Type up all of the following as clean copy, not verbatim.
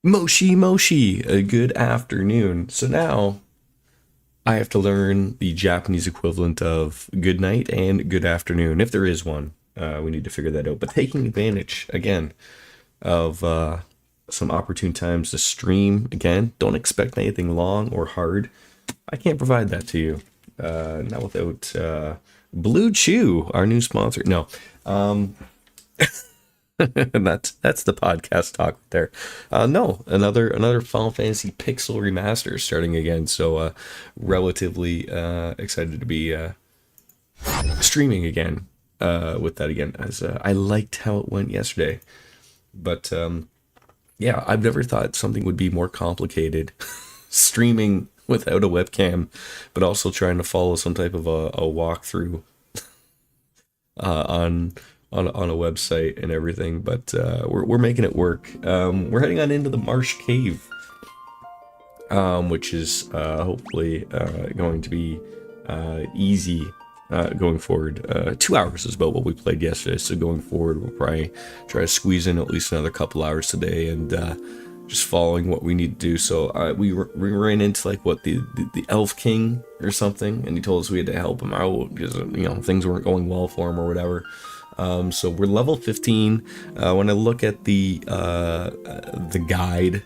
Moshi Moshi, a good afternoon. So now I have to learn the Japanese equivalent of good night and good afternoon, if there is one. We need to figure that out. But taking advantage, again, of some opportune times to stream, again, don't expect anything long or hard. I can't provide that to you. Not without Blue Chew, our new sponsor. No. Um, and that's the podcast talk there. No, another Final Fantasy Pixel remaster starting again. So relatively excited to be streaming again with that again. As I liked how it went yesterday, but yeah, I've never thought something would be more complicated streaming without a webcam, but also trying to follow some type of a walkthrough on on a website and everything, but we're making it work. We're heading on into the Marsh Cave, which is hopefully going to be easy going forward. 2 hours is about what we played yesterday, so going forward we'll probably try to squeeze in at least another couple hours today and just following what we need to do. So we ran into like what the Elf King or something, and he told us we had to help him out because things weren't going well for him or whatever. So we're level 15. When I look at the guide,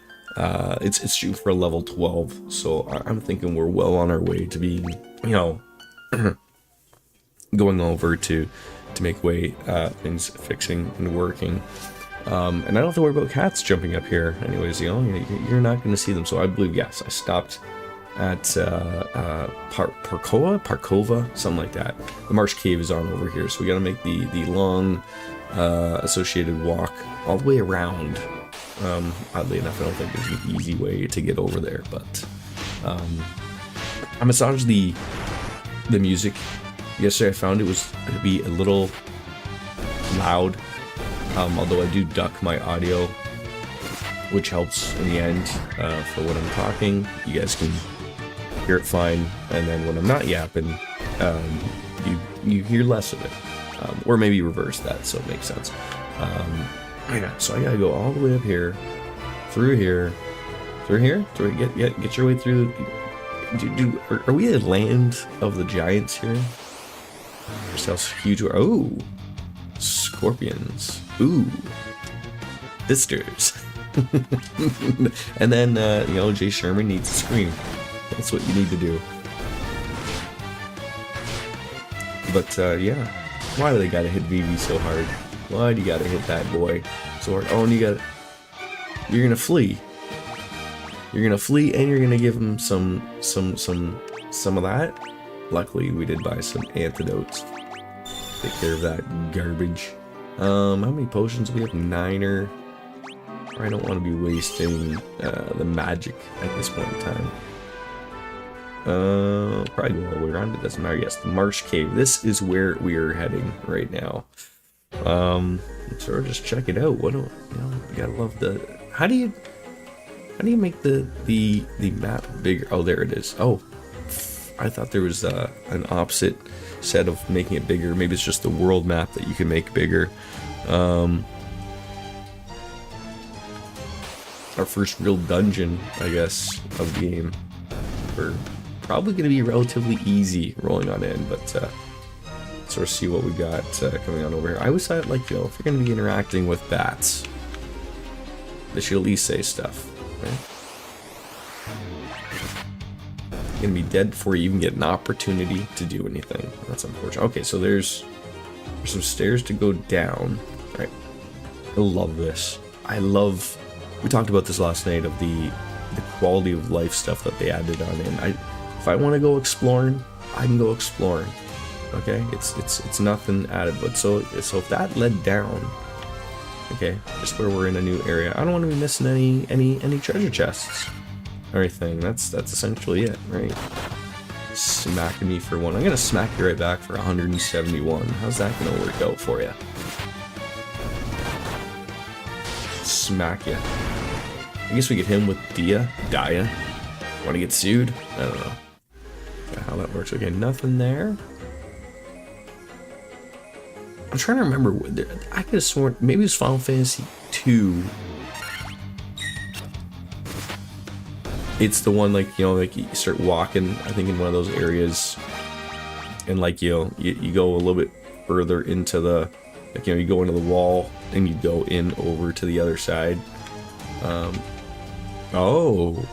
it's shooting for a level 12. So I'm thinking we're well on our way to being, going over to make way things fixing and working. And I don't have to worry about cats jumping up here. Anyways, you're not going to see them. So I believe, yes, I stopped at Parkova, something like that. The Marsh Cave is on over here, so we got to make the long associated walk all the way around. Oddly enough, I don't think there's an easy way to get over there, but I massaged the music yesterday. I found it was to be a little loud, although I do duck my audio, which helps in the end for when I'm talking. You guys can hear it fine, and then when I'm not yapping, you hear less of it, or maybe reverse that so it makes sense. Yeah, so I gotta go all the way up here, through here, get your way through. Are we the land of the giants here? Ourselves huge. Oh, scorpions. Ooh, sisters. And then Jay Sherman needs to scream. That's what you need to do. But yeah, why do they gotta hit Vivi so hard? Why do you gotta hit that boy so hard? Oh, and you're gonna flee. You're gonna flee, and you're gonna give him some of that. Luckily, we did buy some antidotes. Take care of that garbage. How many potions do we have? 9. I don't want to be wasting the magic at this point in time. Probably go all the way around. It doesn't matter. Yes, the Marsh Cave. This is where we are heading right now. So just check it out. You gotta love the. How do you make the map bigger? Oh, there it is. Oh, I thought there was an opposite set of making it bigger. Maybe it's just the world map that you can make bigger. Our first real dungeon, I guess, of the game. We're probably going to be relatively easy rolling on in, but sort of see what we got coming on over here. I always thought, like, if you're going to be interacting with bats, they should at least say stuff, right? You're going to be dead before you even get an opportunity to do anything. That's unfortunate. Okay, so there's some stairs to go down. Right. I love this. We talked about this last night of the quality of life stuff that they added on in. If I want to go exploring, I can go exploring. Okay, it's nothing added, but so if that led down, okay, just where we're in a new area, I don't want to be missing any treasure chests or anything. That's essentially it, right? Smacking me for 1. I'm gonna smack you right back for 171. How's that gonna work out for you? Smack ya. I guess we get him with Dia. Want to get sued? I don't know how that works. Okay, nothing there. I'm trying to remember. I could have sworn maybe it was Final Fantasy 2 It's the one, like, you know, like you start walking, I think, in one of those areas, and like, you know, you go a little bit further into the, like, you know, you go into the wall and you go in over to the other side. Oh,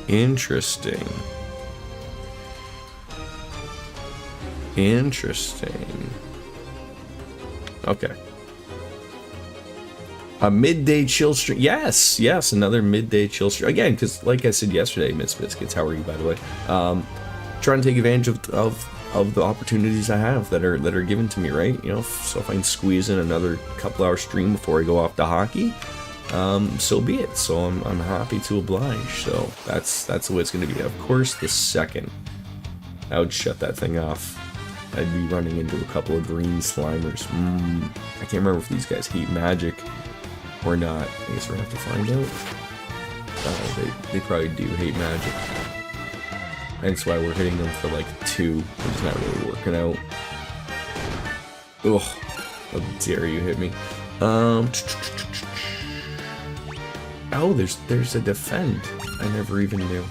interesting. Interesting. Okay. A midday chill stream. Yes, yes, another midday chill stream. Again, because like I said yesterday, Miss Biscuits, how are you, by the way? Trying to take advantage of the opportunities I have that are given to me, right? You know, so if I can squeeze in another couple hour stream before I go off to hockey, so be it. So I'm happy to oblige. So that's the way it's going to be. Of course, the second I would shut that thing off, I'd be running into a couple of green slimers. I can't remember if these guys hate magic or not. I guess we're gonna have to find out. They probably do hate magic. That's why we're hitting them for like 2. It's not really working out. Ugh. How dare you hit me. Oh, there's a defend. I never even knew.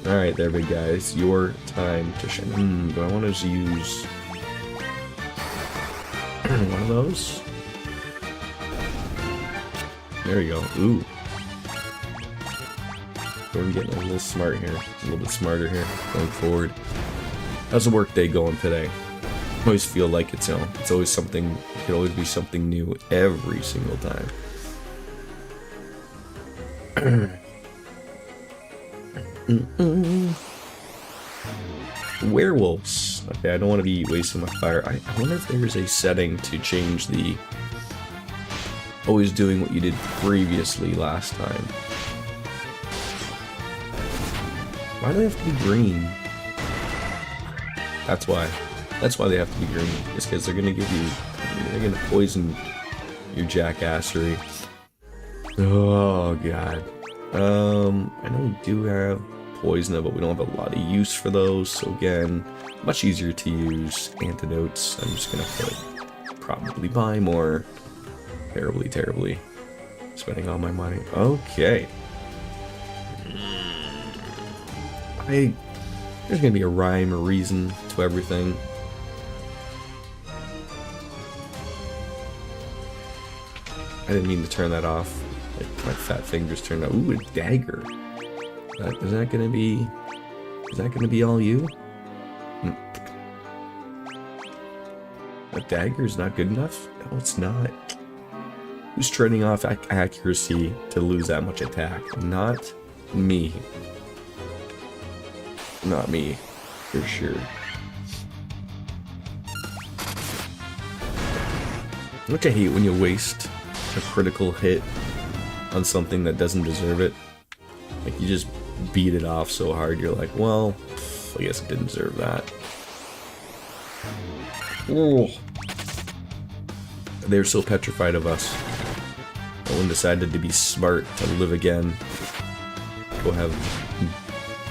Alright there, big guys. Your time to shine. Do I want to just use one of those? There we go. Ooh. We're getting a little smart here. A little bit smarter here going forward. How's the work day going today? I always feel like it's, you know, it's always something, it could always be something new every single time. Werewolves. Okay, I don't want to be wasting my fire. I wonder if there's a setting to change the always doing what you did previously last time. Why do they have to be green? That's why. That's why they have to be green. It's because they're gonna give you, they're gonna poison your jackassery. Oh god. I know we do have poison, but we don't have a lot of use for those. So again, much easier to use antidotes. I'm just gonna probably buy more. Terribly spending all my money. Okay. There's gonna be a rhyme or reason to everything. I didn't mean to turn that off. Like, my fat fingers turned out. Ooh, a dagger. Is that gonna be all you? A dagger is not good enough? No, it's not. Who's trading off accuracy to lose that much attack? Not me. Not me, for sure. Look, I hate when you waste a critical hit on something that doesn't deserve it. Like, you just beat it off so hard, you're like, well, I guess it didn't deserve that. Oh. They're so petrified of us. No one decided to be smart, to live again. Go have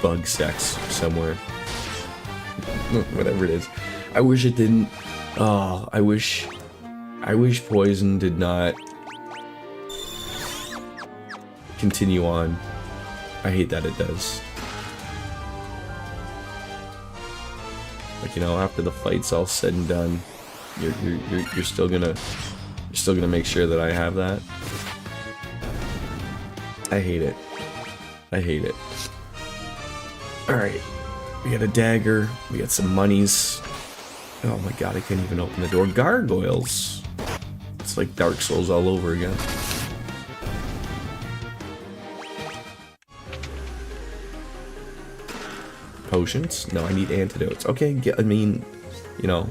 bug sex somewhere. Whatever it is. I wish it didn't. Oh, I wish poison did not continue on. I hate that it does. Like, you know, after the fight's all said and done, you're still gonna make sure that I have that. I hate it. I hate it. Alright. We got a dagger. We got some monies. Oh my god, I can't even open the door. Gargoyles. It's like Dark Souls all over again. Potions? No, I need antidotes. Okay, I mean, you know,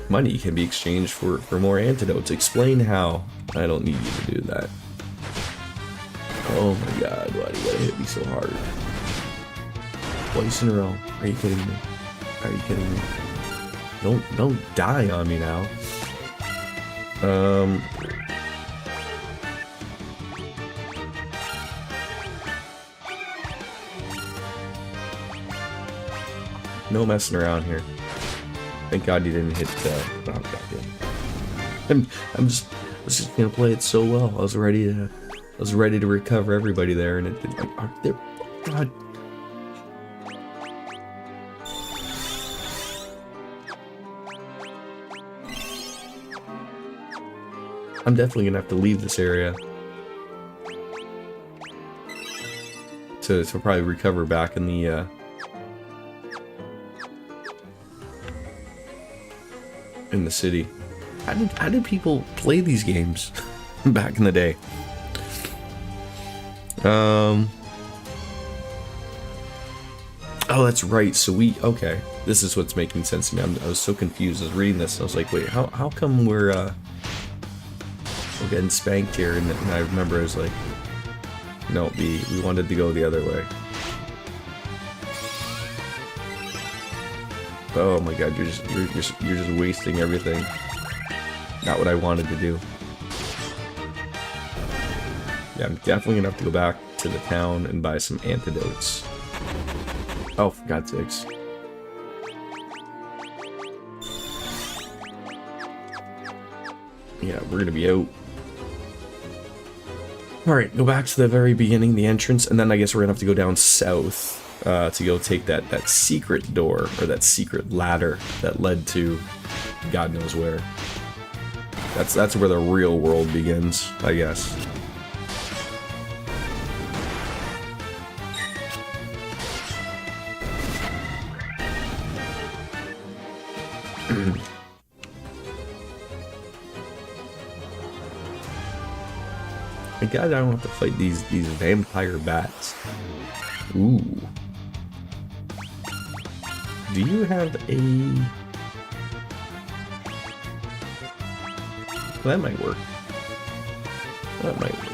money can be exchanged for more antidotes. Explain how. I don't need you to do that. Oh my god, why do you gotta hit me so hard? Twice in a row. Are you kidding me? Are you kidding me? Don't die on me now. No messing around here. Thank God you didn't hit oh god damn. was just gonna play it so well. I was ready to recover everybody there, and it didn't. God. I'm definitely gonna have to leave this area to probably recover back in the city. How did people play these games back in the day? Oh, that's right. So okay. This is what's making sense to me. I was so confused. I was reading this. I was like, wait, how come we're getting spanked here? And I remember I was like, no, we wanted to go the other way. Oh my god, you're just wasting everything. Not what I wanted to do. Yeah, I'm definitely gonna have to go back to the town and buy some antidotes. Oh, for God's sakes. Yeah, we're gonna be out. Alright, go back to the very beginning, the entrance, and then I guess we're gonna have to go down south to go take that secret door, or that secret ladder that led to God knows where. That's where the real world begins, I guess. Thank God I don't have to fight these vampire bats. Ooh. Do you have a... That might work. That might work.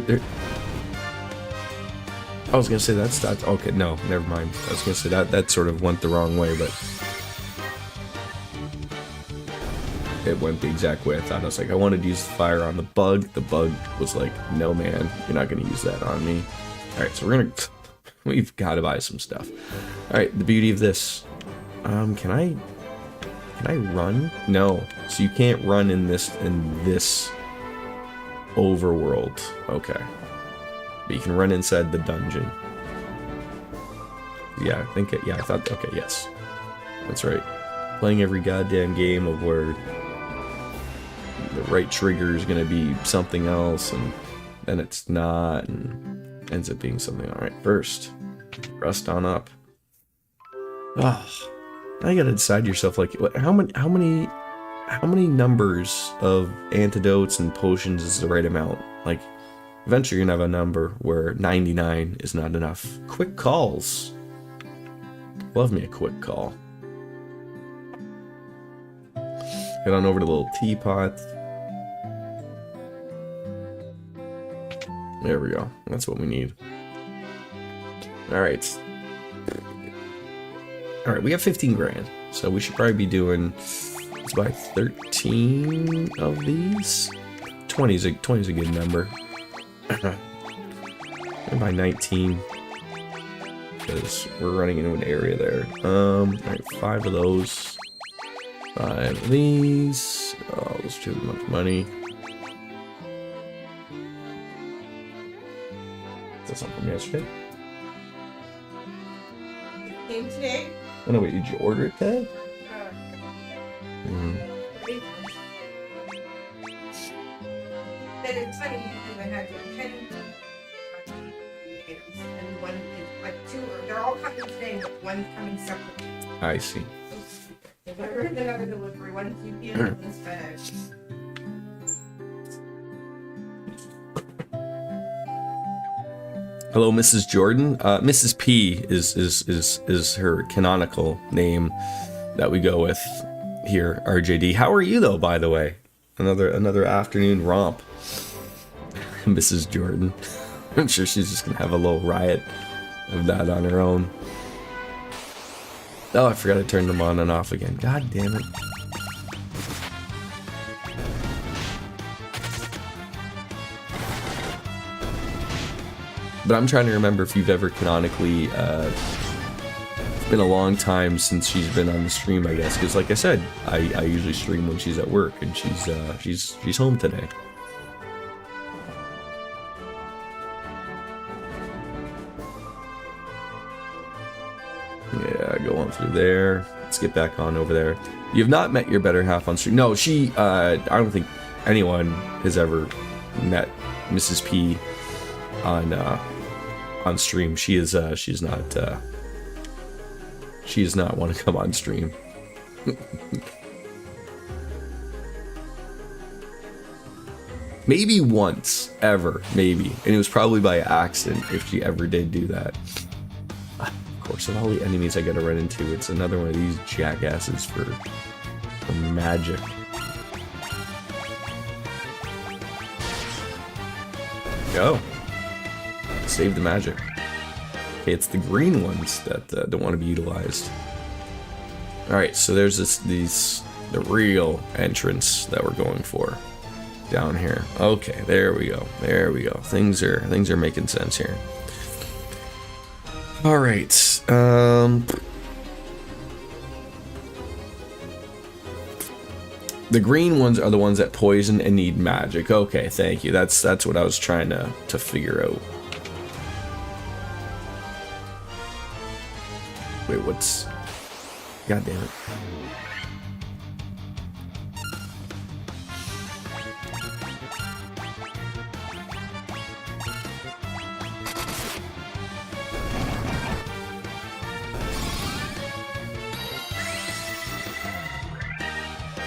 There. I was gonna say that's okay. No, never mind. I was gonna say that sort of went the wrong way, but it went the exact way I thought. I was like, I wanted to use the fire on the bug. The bug was like, no man, you're not gonna use that on me. All right, so we've got to buy some stuff. All right, the beauty of this. Can I run? No, so you can't run in this overworld. Okay. But you can run inside the dungeon. Yeah, I thought, okay, yes. That's right. Playing every goddamn game of where the right trigger is going to be something else, and then it's not, and ends up being something. Alright, first, rest on up. Oh, now you gotta decide yourself, like, how many numbers of antidotes and potions is the right amount? Like, eventually you're gonna have a number where 99 is not enough. Quick calls. Love me a quick call. Head on over to the little teapot. There we go. That's what we need. Alright. Alright, we got 15 grand. So we should probably be doing... Let's buy 13 of these. 20 is a good number. And by 19, because we're running into an area there. Alright, 5 of those. 5 of these. Oh, that's too much money. That's not from yesterday. Came today. Oh no, wait, did you order it today? It's funny because I had 10 items, and one is like 2, or they're all coming today, but one's coming separately. I see. If I heard another delivery, one's UPS and one's FedEx. Hello, Mrs. Jordan. Mrs. P is her canonical name that we go with here, RJD. How are you though, by the way? Another afternoon romp. Mrs. Jordan. I'm sure she's just gonna have a little riot of that on her own. Oh, I forgot to turn them on and off again. God damn it. But I'm trying to remember if you've ever canonically. It's been a long time since she's been on the stream, I guess, because like I said, I usually stream when she's at work, and she's home today. Yeah, go on through there. Let's get back on over there. You've not met your better half on stream. No, she. I don't think anyone has ever met Mrs. P on stream. She is. She's not. She does not want to come on stream. Maybe once, ever, maybe, and it was probably by accident if she ever did do that. Of course, of all the enemies I gotta run into, it's another one of these jackasses for magic. Go. Save the magic. Okay, it's the green ones that don't want to be utilized. Alright, so there's the real entrance that we're going for. Down here. Okay, there we go. There we go. Things are making sense here. All right. The green ones are the ones that poison and need magic. Okay, thank you. That's what I was trying to figure out. Wait, what's? God damn it.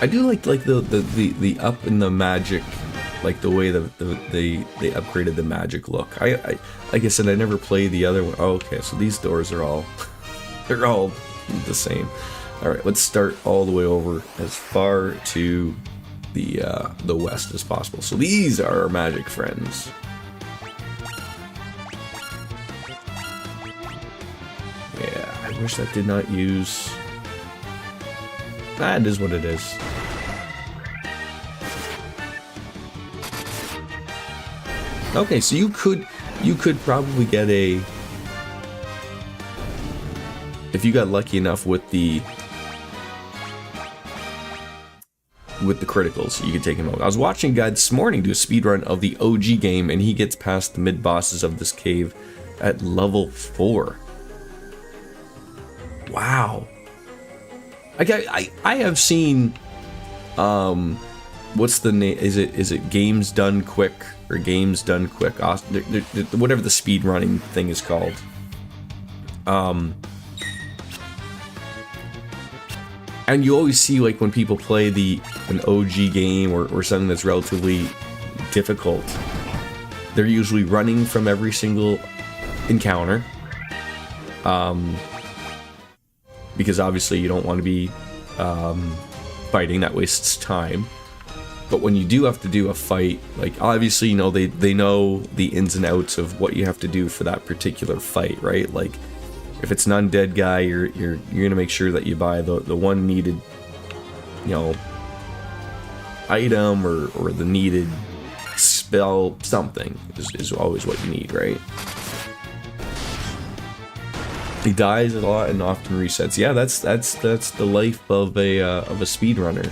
I do like the up in the magic, like the way they upgraded the magic look. I like I said, I never played the other one. Oh, okay, so these doors are all they're all the same. All right, let's start all the way over as far to the west as possible. So these are our magic friends. Yeah, I wish that did not use. That is what it is. Okay, so you could probably get a, if you got lucky enough with the criticals, you could take him out. I was watching a guy this morning do a speedrun of the OG game, and he gets past the mid bosses of this cave at level 4. Wow. I have seen, what's the name? Is it Games Done Quick or Games Done Quick? Whatever the speed running thing is called. And you always see, like, when people play an OG game or something that's relatively difficult, they're usually running from every single encounter. Because obviously you don't want to be fighting, that wastes time. But when you do have to do a fight, like, obviously, you know, they know the ins and outs of what you have to do for that particular fight, right? Like, if it's an undead guy, you're gonna make sure that you buy the one needed, you know, item or the needed spell. Something is always what you need, right? He dies a lot and often resets. Yeah, that's the life of a speedrunner.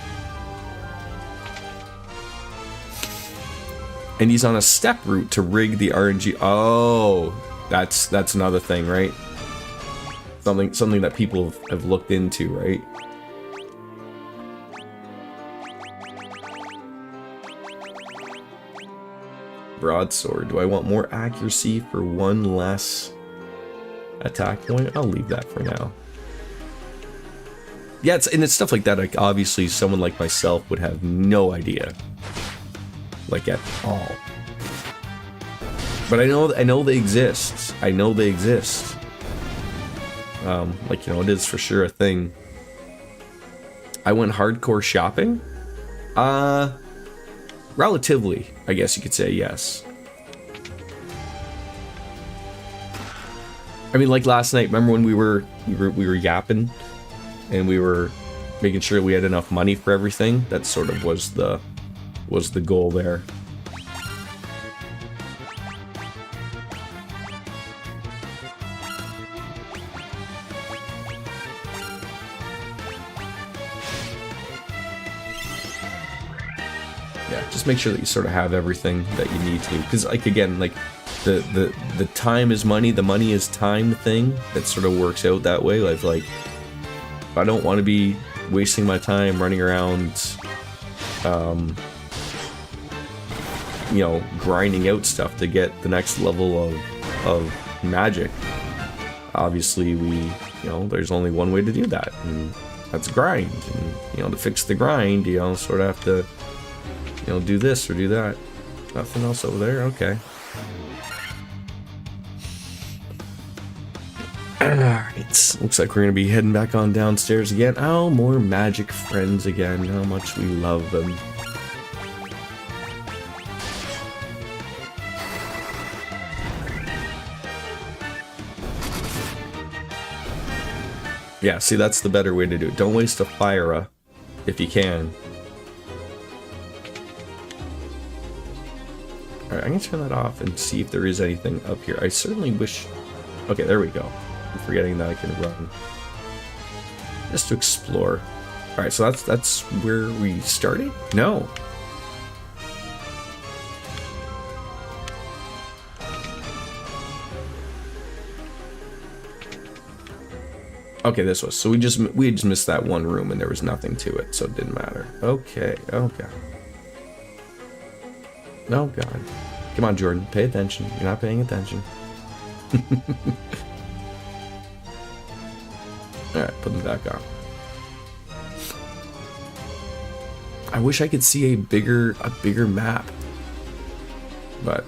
And he's on a step route to rig the RNG. Oh, that's another thing, right? Something that people have looked into, right? Broadsword. Do I want more accuracy for one less attack point? I'll leave that for now. Yeah, it's stuff like that. Like, obviously, someone like myself would have no idea, like, at all. But I know they exist. I know they exist. Like, you know, it is for sure a thing. I went hardcore shopping. Relatively, I guess you could say, yes. I mean, like last night, remember when we were yapping and we were making sure we had enough money for everything? That sort of was the goal there. Yeah, just make sure that you sort of have everything that you need to. Because, like, again, like, the time is money, the money is time thing that sort of works out that way. Like I don't want to be wasting my time running around, you know, grinding out stuff to get the next level of magic. Obviously, you know, there's only one way to do that, and that's grind. And, you know, to fix the grind, you know, sort of have to, you know, do this or do that. Nothing else over there? Okay. Alright, looks like we're gonna be heading back on downstairs again. Oh, more magic friends again. How much we love them. Yeah, see, that's the better way to do it. Don't waste a fire if you can. Alright, I'm gonna turn that off and see if there is anything up here. I certainly wish... Okay, there we go. I'm forgetting that I can run. Just to explore. Alright, so that's where we started? No. Okay, this was. So we had just missed that one room and there was nothing to it, so it didn't matter. Okay, okay. Oh god. Come on, Jordan, pay attention. You're not paying attention. Alright, put them back on. I wish I could see a bigger map. But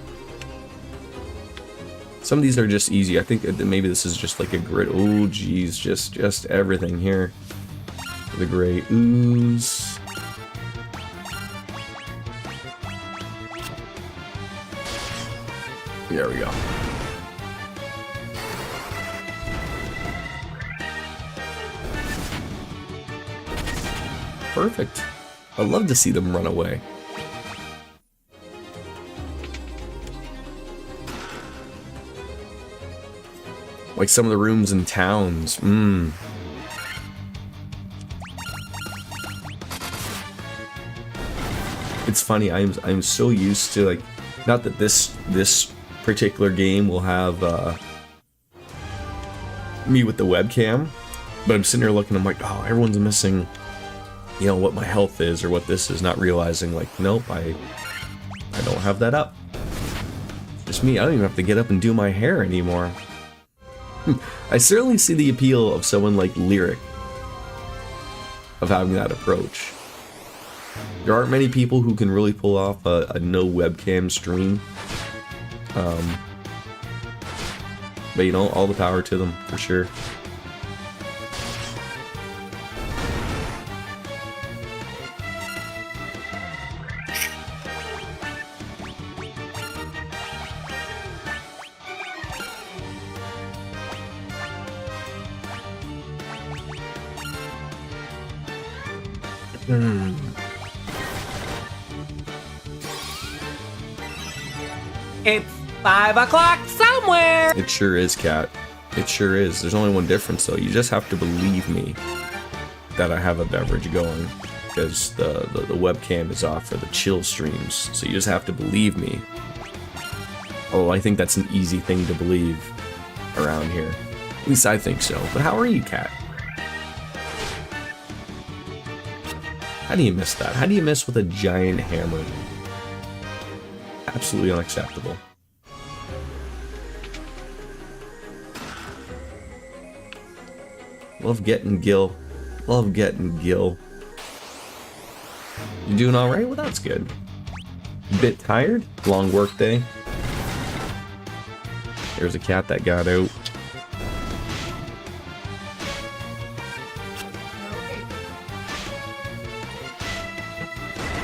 some of these are just easy. I think that maybe this is just like a grid. Oh geez, just everything here. The gray ooze. There we go. Perfect. I love to see them run away. Like some of the rooms in towns. It's funny. I'm so used to, like, not that this particular game will have me with the webcam, but I'm sitting here looking. I'm like, oh, everyone's missing, you know, what my health is or what this is, not realizing, like, nope, I don't have that up. Just me. I don't even have to get up and do my hair anymore. I certainly see the appeal of someone like Lyric of having that approach. There aren't many people who can really pull off a no webcam stream. But you know, all the power to them, for sure. It's 5 o'clock somewhere! It sure is, Cat. It sure is. There's only one difference, though. You just have to believe me that I have a beverage going, because the webcam is off for the chill streams. So you just have to believe me. Oh, I think that's an easy thing to believe around here. At least I think so. But how are you, Cat? How do you miss that? How do you miss with a giant hammer? Absolutely unacceptable. Love getting Gil. Love getting Gil. You doing alright? Well, that's good. Bit tired? Long work day. There's a cat that got out.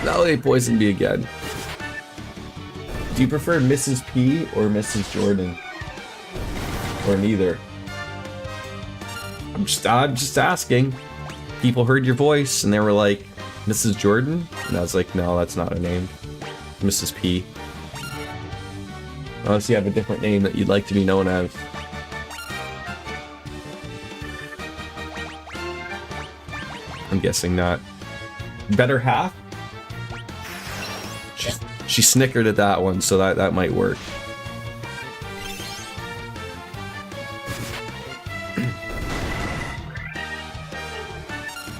No, they poisoned me again. Do you prefer Mrs. P or Mrs. Jordan? Or neither? I'm just asking. People heard your voice and they were like, Mrs. Jordan? And I was like, no, that's not a name. Mrs. P. Unless you have a different name that you'd like to be known as. I'm guessing not. Better half? She snickered at that one, so that might work.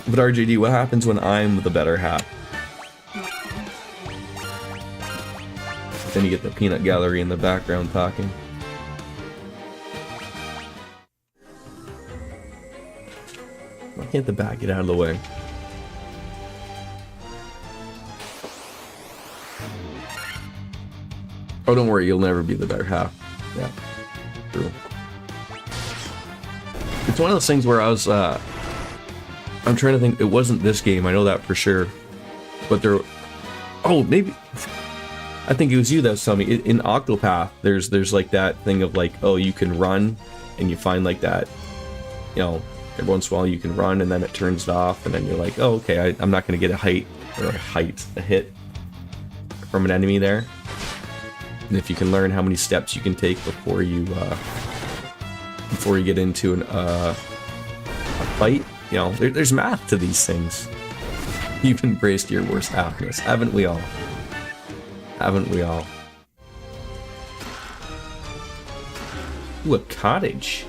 But RJD, what happens when I'm the better half? Then you get the peanut gallery in the background talking. Why can't the bat get out of the way? Oh, don't worry, you'll never be the better half. Yeah, true. It's one of those things where I was, I'm trying to think, it wasn't this game, I know that for sure. But there, oh, maybe, I think it was you that was telling me, in Octopath, there's like that thing of like, oh, you can run, and you find like that, you know, every once in a while you can run, and then it turns it off, and then you're like, oh, okay, I'm not going to get a hit from an enemy there. And if you can learn how many steps you can take before you get into a fight, you know, there's math to these things. You've embraced your worst halfness, haven't we all? Haven't we all? Ooh, a cottage.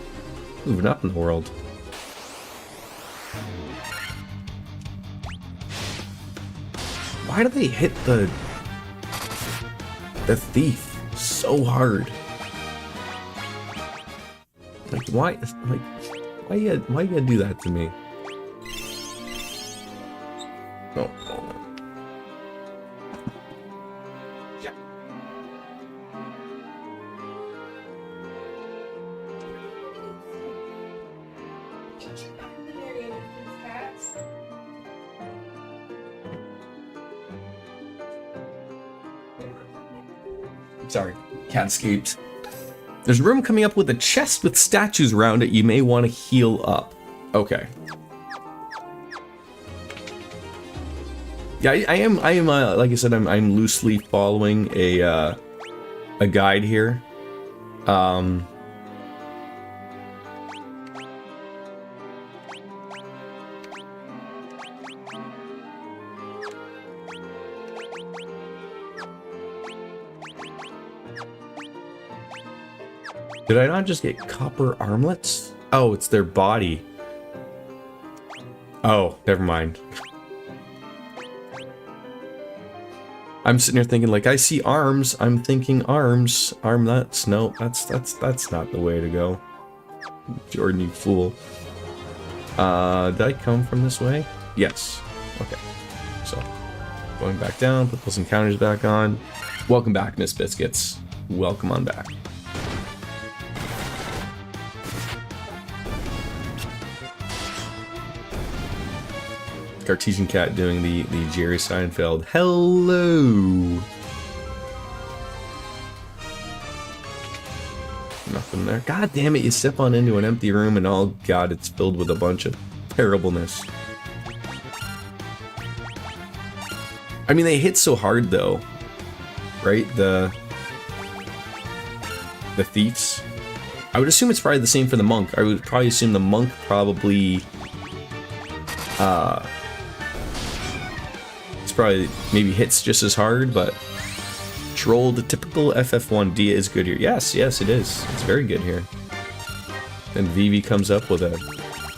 Moving up in the world. Why do they hit the thief so hard? Like why you gotta do that to me? Oh, oh. Yeah. Sorry, cat escaped. There's a room coming up with a chest with statues around it. You may want to heal up. Okay. Yeah, I am. Like I said, I'm loosely following a guide here. Did I not just get copper armlets? Oh, it's their body. Oh, never mind. I'm sitting here thinking, like, I see arms. I'm thinking arms. Armlets. No, that's not the way to go. Jordan, you fool. Did I come from this way? Yes. Okay. So, going back down, put those encounters back on. Welcome back, Miss Biscuits. Welcome on back. Cartesian Cat doing the Jerry Seinfeld. Hello! Nothing there. God damn it, you step on into an empty room and oh god, it's filled with a bunch of terribleness. I mean, they hit so hard though. Right? The thieves. I would assume it's probably the same for the monk. I would probably assume the monk probably probably maybe hits just as hard, but Troll, the typical FF1D is good here. Yes, yes, it is. It's very good here. Then Vivi comes up with a,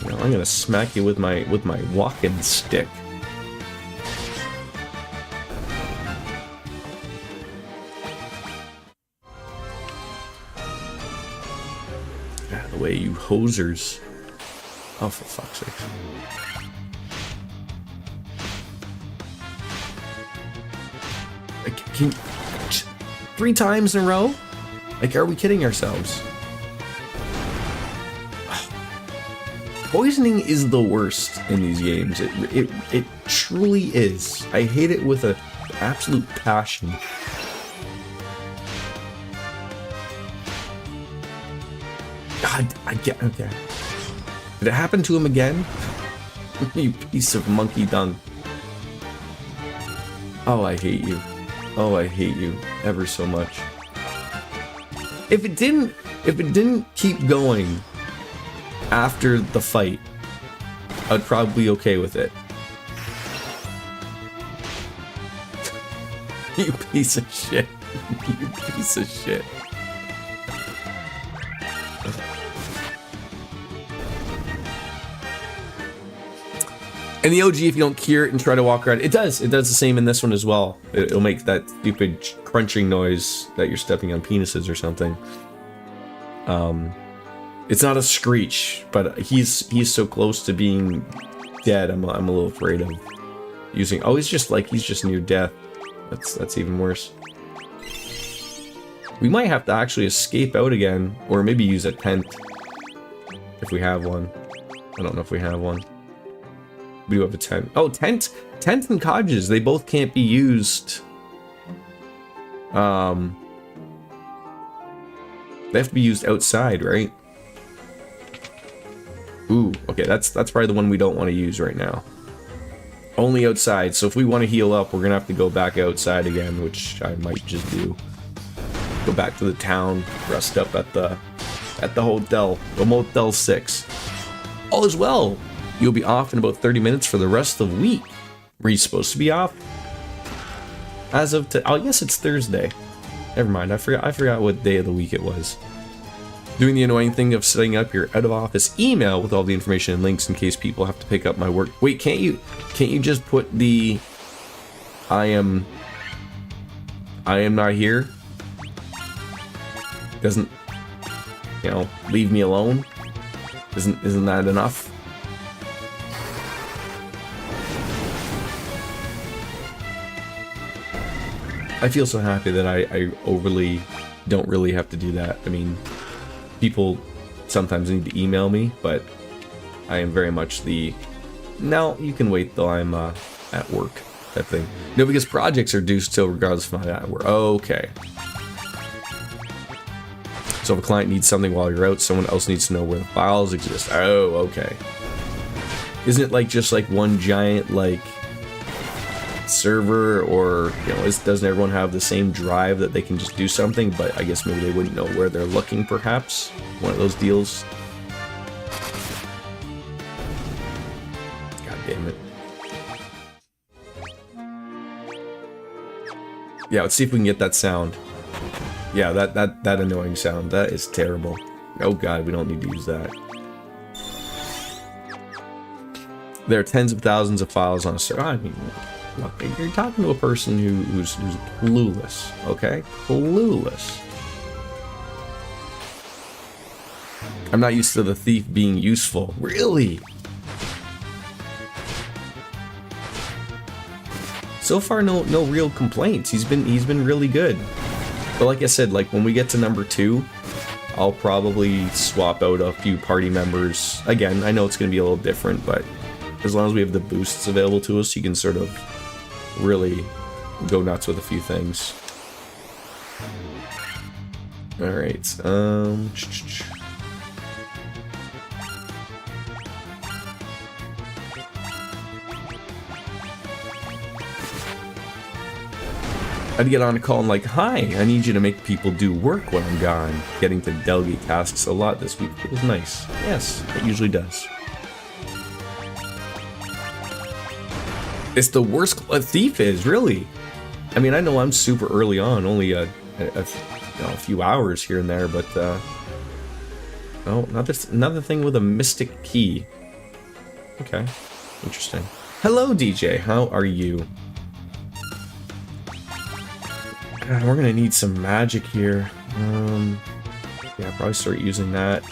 you know, I'm gonna smack you with my walking stick. Ah, the way you hosers. Oh, for fuck's sake. Can, 3 times in a row? Like, are we kidding ourselves? Poisoning is the worst in these games. It truly is. I hate it with an absolute passion. God, I get okay. Did it happen to him again? You piece of monkey dung. Oh, I hate you. Oh, I hate you ever so much. If it didn't keep going after the fight, I'd probably be okay with it. You piece of shit. You piece of shit. And the OG, if you don't cure it and try to walk around, it does the same in this one as well. It'll make that stupid crunching noise that you're stepping on penises or something. It's not a screech, but he's so close to being dead. I'm a little afraid of using. Oh, he's just near death. That's even worse. We might have to actually escape out again, or maybe use a tent if we have one. I don't know if we have one. We do have a tent. Oh, tent and cottages. They both can't be used. They have to be used outside, right? Ooh, okay, that's probably the one we don't want to use right now. Only outside, so if we want to heal up, we're gonna have to go back outside again, which I might just do. Go back to the town, rest up at the hotel, the Motel 6. All is well. You'll be off in about 30 minutes for the rest of the week. Were you supposed to be off? As of oh, I guess it's Thursday. Never mind, I forgot what day of the week it was. Doing the annoying thing of setting up your out-of-office email with all the information and links in case people have to pick up my work. Wait, can't you just put the I am not here? Doesn't, you know, leave me alone? Isn't that enough? I feel so happy that I overly don't really have to do that. I mean, people sometimes need to email me, but I am very much the, no, you can wait till I'm at work type thing. No, because projects are due still regardless of my at work. Okay. So if a client needs something while you're out, someone else needs to know where the files exist. Oh, okay. Isn't it like just like one giant like server, or you know, doesn't everyone have the same drive that they can just do something? But I guess maybe they wouldn't know where they're looking, perhaps. One of those deals. God damn it. Yeah, let's see if we can get that sound. Yeah, that annoying sound. That is terrible. Oh god, we don't need to use that. There are tens of thousands of files on a server. I mean, look, you're talking to a person who's clueless, okay? Clueless. I'm not used to the thief being useful. Really? So far, no real complaints. He's been really good. But like I said, like when we get to number 2, I'll probably swap out a few party members. Again, I know it's going to be a little different, but as long as we have the boosts available to us, you can sort of really go nuts with a few things. Alright, I'd get on a call and like, hi, I need you to make people do work when I'm gone. Getting to delegate tasks a lot this week. It was nice. Yes, it usually does. It's the worst a thief is, really. I mean, I know I'm super early on, only a few hours here and there, but oh, another thing with a mystic key. Okay, interesting. Hello, DJ. How are you? God, we're gonna need some magic here. Yeah, probably start using that.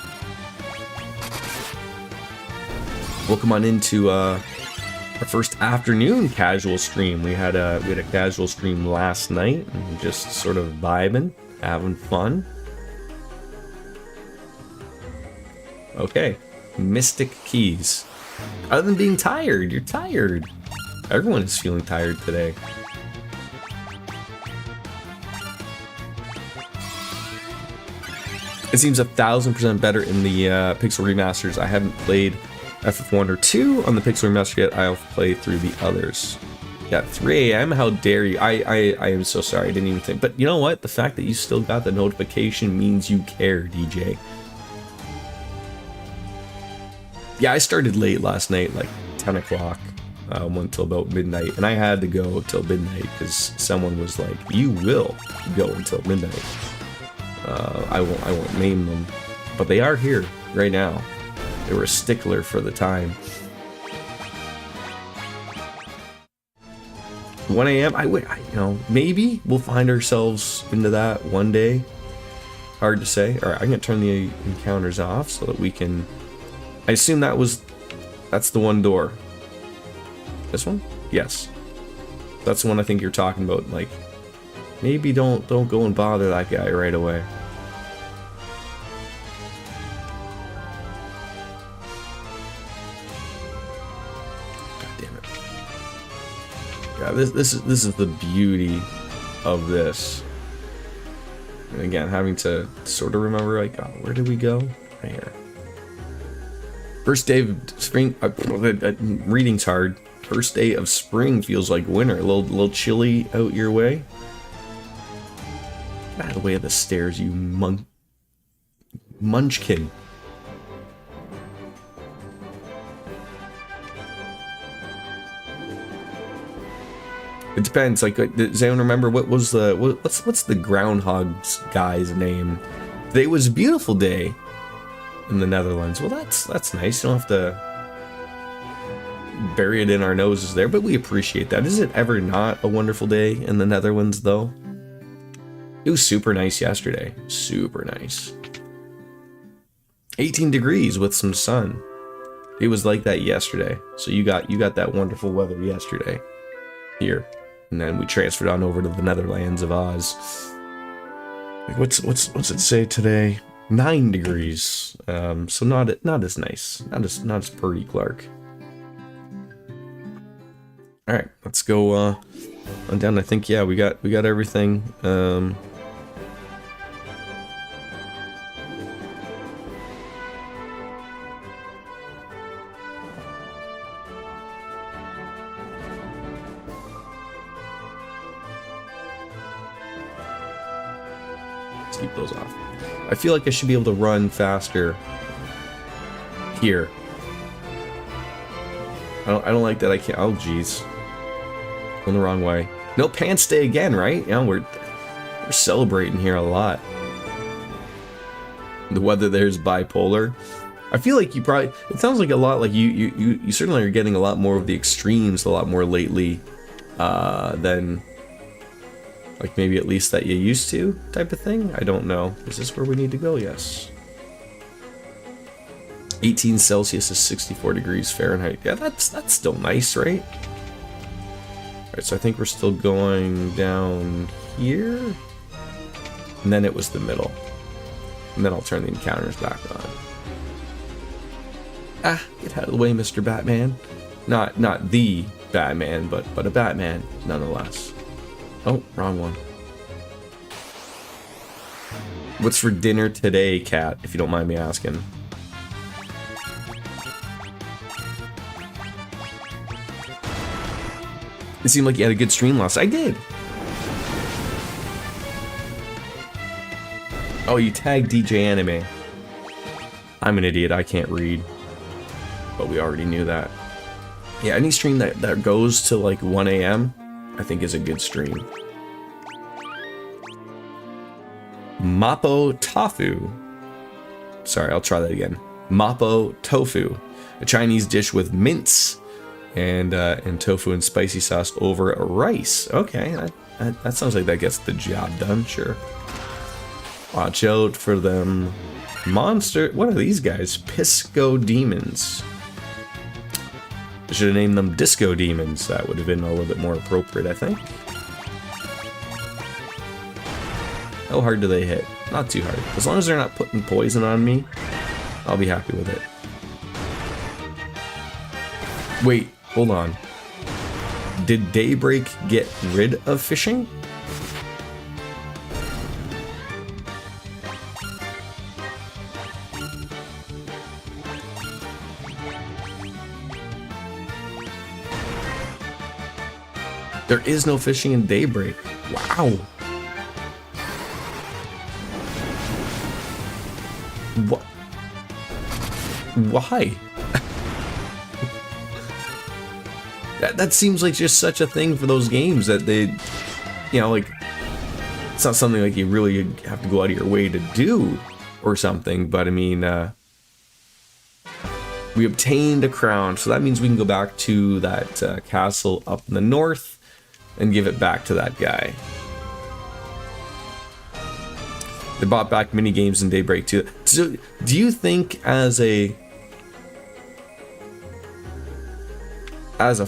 Welcome on into our first afternoon casual stream. We had a casual stream last night, and just sort of vibing, having fun. Okay, mystic keys. Other than being tired, you're tired. Everyone is feeling tired today. It seems 1000% better in the Pixel Remasters. I haven't played FF1 or 2 on the Pixel Remaster yet. I'll play through the others. Yeah, 3 a.m. How dare you? I am so sorry. I didn't even think. But you know what? The fact that you still got the notification means you care, DJ. Yeah, I started late last night, like 10 o'clock. went till about midnight, and I had to go till midnight because someone was like, "You will go until midnight." I won't name them, but they are here right now. They were a stickler for the time. 1 a.m. Maybe we'll find ourselves into that one day. Hard to say. All right, I'm gonna turn the encounters off so that we can. I assume that's the one door. This one? Yes. That's the one I think you're talking about. Like, maybe don't go and bother that guy right away. God damn it. Yeah, this is the beauty of this. And again, having to sort of remember, like, oh, where did we go? Right here. First day of spring. Reading's hard. First day of spring feels like winter. A little chilly out your way. Get out of the way of the stairs, you munchkin. It depends. Like, does anyone remember what's the groundhog's guy's name? Today was a beautiful day in the Netherlands. Well, that's nice. You don't have to bury it in our noses there, but we appreciate that. Is it ever not a wonderful day in the Netherlands, though? It was super nice yesterday. Super nice. 18 degrees with some sun. It was like that yesterday. So you got that wonderful weather yesterday here, and then we transferred on over to the Netherlands of Oz. Like, what's it say today? 9 degrees. So not as nice. Not as pretty, Clark. All right, let's go on down. I think, yeah, we got everything. Let's keep those off. I feel like I should be able to run faster here. I don't like that I can't. Oh, jeez. Going the wrong way. No pants day again, right? Yeah, we're celebrating here a lot. The weather there's bipolar. I feel like it sounds like a lot like you certainly are getting a lot more of the extremes a lot more lately than like maybe at least that you used to type of thing. I don't know. Is this where we need to go? Yes. 18 Celsius is 64 degrees Fahrenheit. Yeah, that's still nice, right? Alright, so I think we're still going down here. And then it was the middle. And then I'll turn the encounters back on. Ah, get out of the way, Mr. Batman. Not the Batman, but a Batman nonetheless. Oh, wrong one. What's for dinner today, Cat, if you don't mind me asking? It seemed like you had a good stream last. I did. Oh, you tagged DJ Anime. I'm an idiot. I can't read. But we already knew that. Yeah, any stream that goes to like 1 a.m. I think is a good stream. Mapo Tofu. Sorry, I'll try that again. Mapo Tofu. A Chinese dish with mince and tofu and spicy sauce over rice. Okay, that sounds like that gets the job done, sure. Watch out for them monster. What are these guys? Pisco demons. I should have named them disco demons. That would have been a little bit more appropriate, I think. How hard do they hit? Not too hard. As long as they're not putting poison on me, I'll be happy with it. Wait, hold on. Did Daybreak get rid of fishing? There is no fishing in Daybreak. Wow. What? Why? That seems like just such a thing for those games that they, you know, like, it's not something like you really have to go out of your way to do or something, but I mean, we obtained a crown, so that means we can go back to that castle up in the north and give it back to that guy. They bought back mini games in Daybreak too. So, do you think as a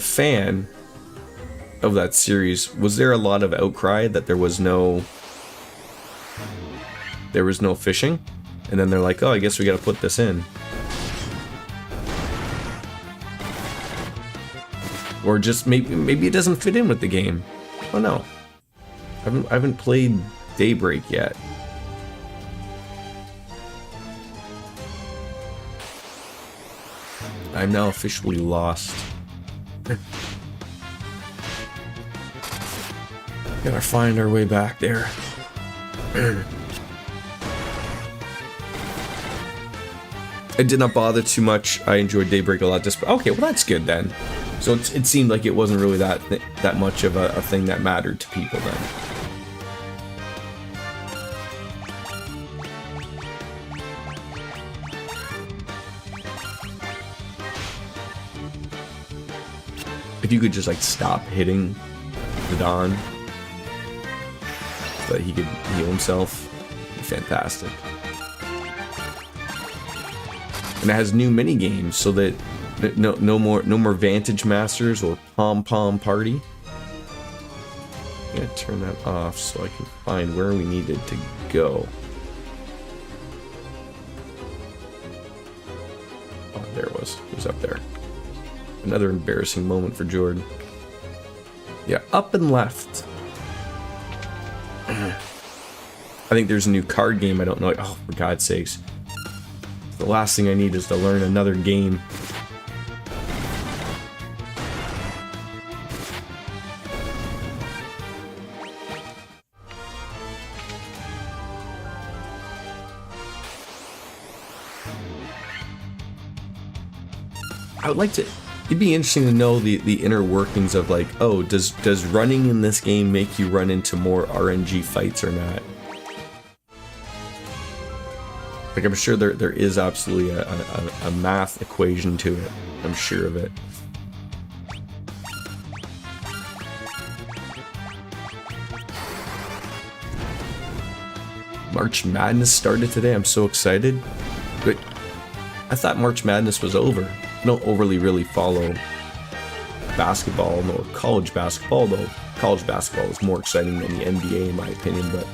fan of that series, was there a lot of outcry that there was no fishing, and then they're like, oh, I guess we got to put this in, or just maybe it doesn't fit in with the game? Oh no, I haven't played Daybreak yet. I'm now officially lost. Gotta find our way back there. It did not bother too much. I enjoyed Daybreak a lot. Just okay, well that's good then. So it seemed like it wasn't really that much of a thing that mattered to people then. If you could just like stop hitting the Don so that he could heal himself, it'd be fantastic. And it has new mini games so that no more Vantage Masters or Pom Pom Party. I'm gonna turn that off so I can find where we needed to go. Oh, there it was. It was up there. Another embarrassing moment for Jordan. Yeah, up and left. I think there's a new card game I don't know. Oh, for God's sakes. The last thing I need is to learn another game. I would like to... It'd be interesting to know the inner workings of like, oh, does running in this game make you run into more RNG fights or not? Like, I'm sure there is absolutely a math equation to it. I'm sure of it. March Madness started today. I'm so excited. But I thought March Madness was over. I don't overly really follow basketball nor college basketball, though college basketball is more exciting than the NBA in my opinion, but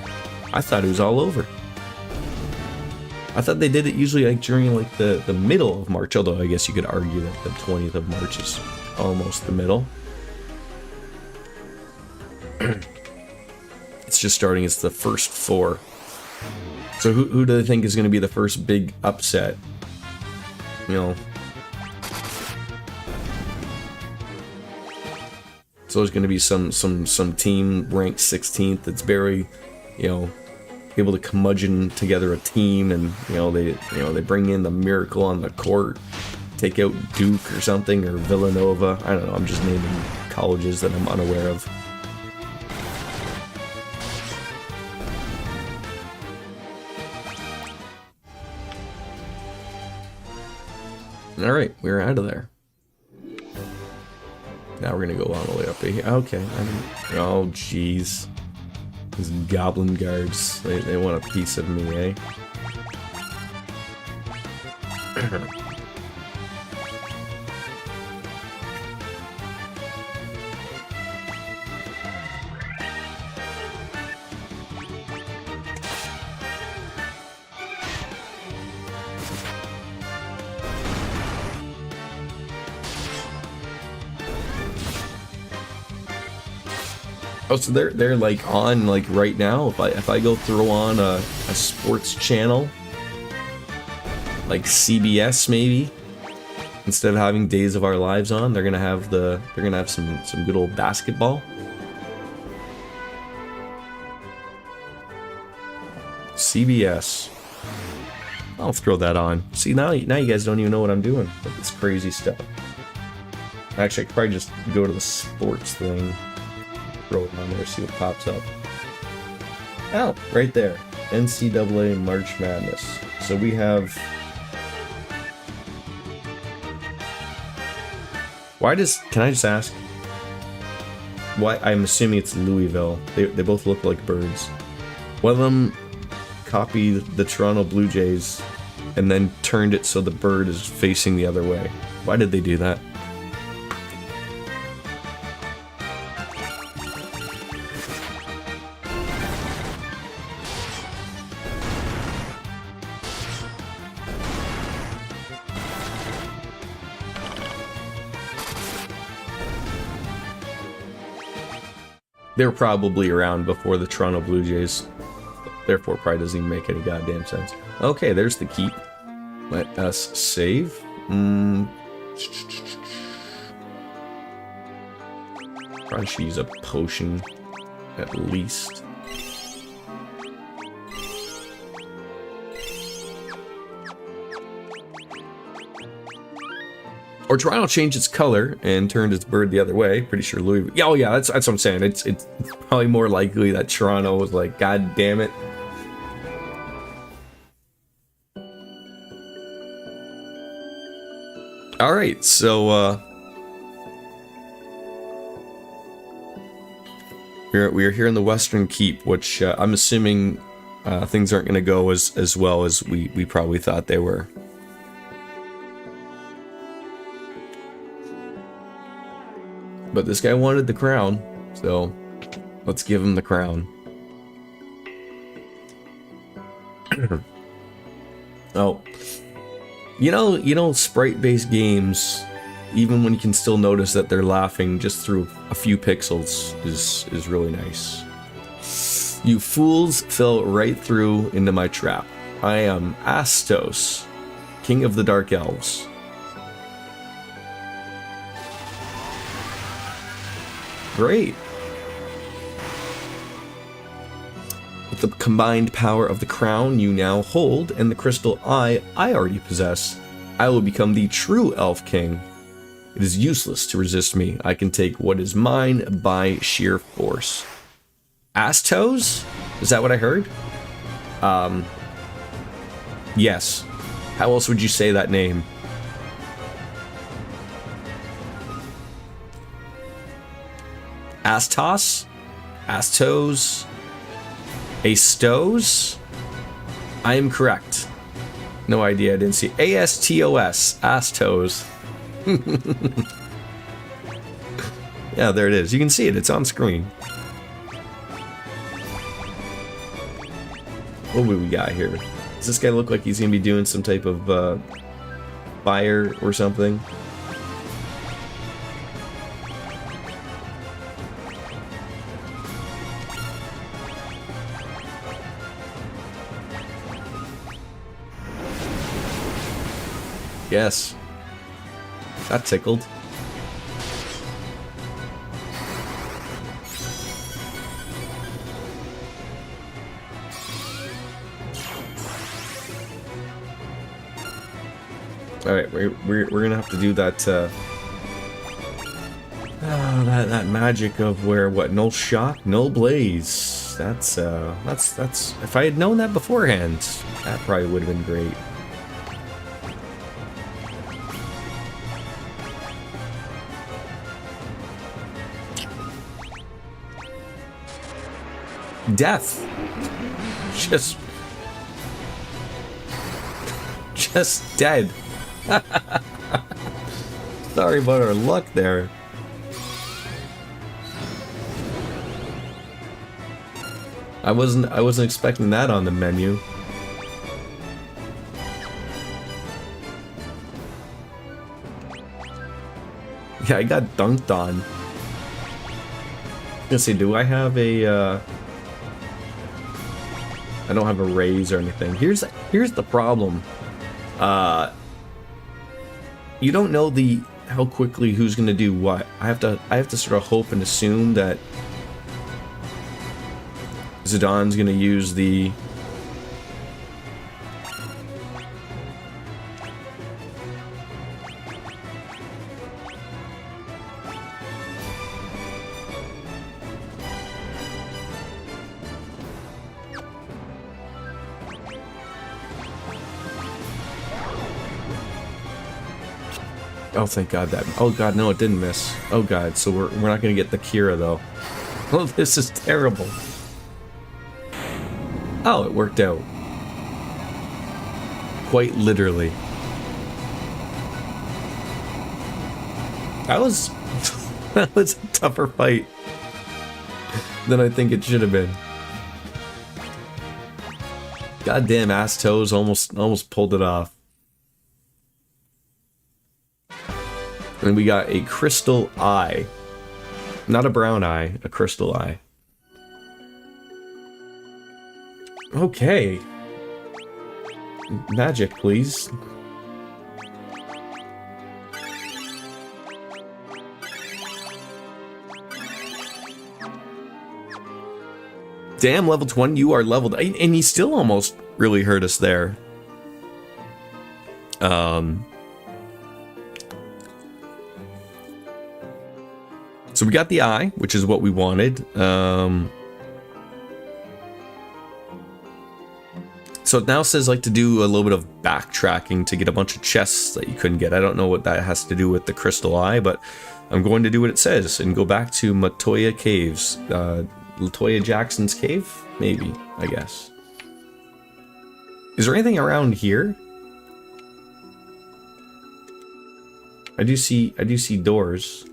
I thought it was all over. I thought they did it usually like during like the middle of March, although I guess you could argue that the 20th of March is almost the middle. It's just starting, it's the first four. So who do they think is going to be the first big upset? You know, so there's going to be some team ranked 16th that's very, you know, able to curmudgeon together a team, and they bring in the Miracle on the court, take out Duke or something, or Villanova. I don't know. I'm just naming colleges that I'm unaware of. All right, we're out of there. Now we're gonna go all the way up here. Okay. Oh, jeez. These goblin guards. They want a piece of me, eh? Oh, so they're like on like right now. If I go throw on a sports channel, like CBS maybe, instead of having Days of Our Lives on, they're gonna have some good old basketball. CBS. I'll throw that on. See, now you guys don't even know what I'm doing with this crazy stuff. Actually, I could probably just go to the sports thing. Throw it on there, see what pops up. Oh, right there. NCAA March Madness. So we have... Can I just ask? Why? I'm assuming it's Louisville. They both look like birds. One of them copied the Toronto Blue Jays and then turned it so the bird is facing the other way. Why did they do that? They were probably around before the Toronto Blue Jays. Therefore, probably doesn't even make any goddamn sense. Okay, there's the keep. Let us save. Probably should use a potion at least. Or Toronto changed its color and turned its bird the other way. Pretty sure Louisville. Yeah, oh yeah, that's what I'm saying. It's probably more likely that Toronto was like, God damn it. All right, so we're here in the Western Keep, which I'm assuming things aren't going to go as well as we probably thought they were. But this guy wanted the crown, so let's give him the crown. Oh, you know, sprite-based games, even when you can still notice that they're laughing just through a few pixels, is really nice. You fools fell right through into my trap. I am Astos, King of the Dark Elves. Great. With the combined power of the crown you now hold and the crystal eye I already possess, I will become the true Elf King. It is useless to resist me. I can take what is mine by sheer force. Astos? Is that what I heard? Yes. How else would you say that name? Astos? Astos? Astos? I am correct. No idea, I didn't see. A-S-T-O-S. Astos. Yeah, there it is. You can see it. It's on screen. What do we got here? Does this guy look like he's going to be doing some type of fire or something? Yes. That tickled. All right, we're gonna have to do that. That magic of where what? No shock, no blaze. That's if I had known that beforehand, that probably would have been great. Death. Just dead. Sorry about our luck there. I wasn't expecting that on the menu. Yeah, I got dunked on. Let's see, do I have a I don't have a raise or anything. Here's the problem. You don't know how quickly who's gonna do what. I have to sort of hope and assume that Zidon's gonna use the Oh, thank God that... Oh, God, no, it didn't miss. Oh, God, so we're not going to get the Kira, though. Oh, this is terrible. Oh, it worked out. Quite literally. That was... that was a tougher fight than I think it should have been. Goddamn ass toes almost pulled it off. And we got a crystal eye. Not a brown eye, a crystal eye. Okay. Magic, please. Damn, level 20, you are leveled. And he still almost really hurt us there. So we got the eye, which is what we wanted. So it now says like to do a little bit of backtracking to get a bunch of chests that you couldn't get. I don't know what that has to do with the crystal eye, but I'm going to do what it says and go back to Latoya Caves. Latoya Jackson's cave? Maybe, I guess. Is there anything around here? I do see doors.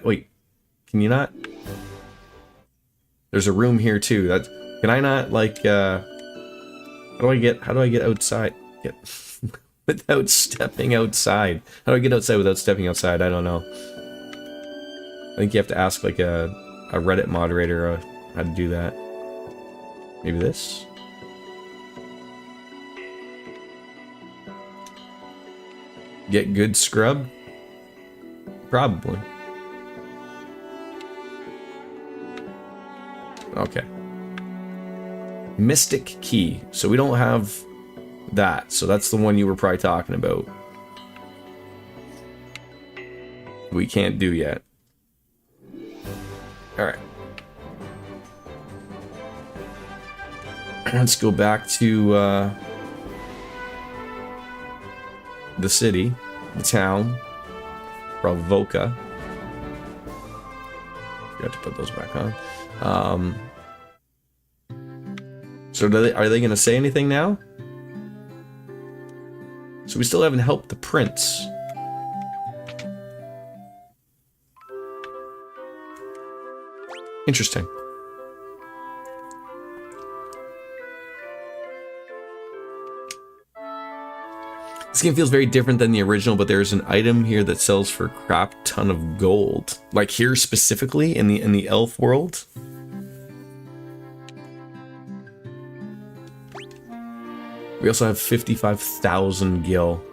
Wait, can you not? There's a room here too. Can I not like how do I get outside? Without stepping outside. How do I get outside without stepping outside? I don't know. I think you have to ask like a Reddit moderator how to do that. Maybe this? Get good scrub? Probably. Okay. Mystic Key. So we don't have that. So that's the one you were probably talking about. We can't do yet. Alright. Let's go back to the city, the town, Bravoka. Forgot to put those back on. So are they going to say anything now? So we still haven't helped the prince. Interesting. This game feels very different than the original, but there's an item here that sells for a crap ton of gold. Like here specifically in the elf world. We also have 55,000 gil.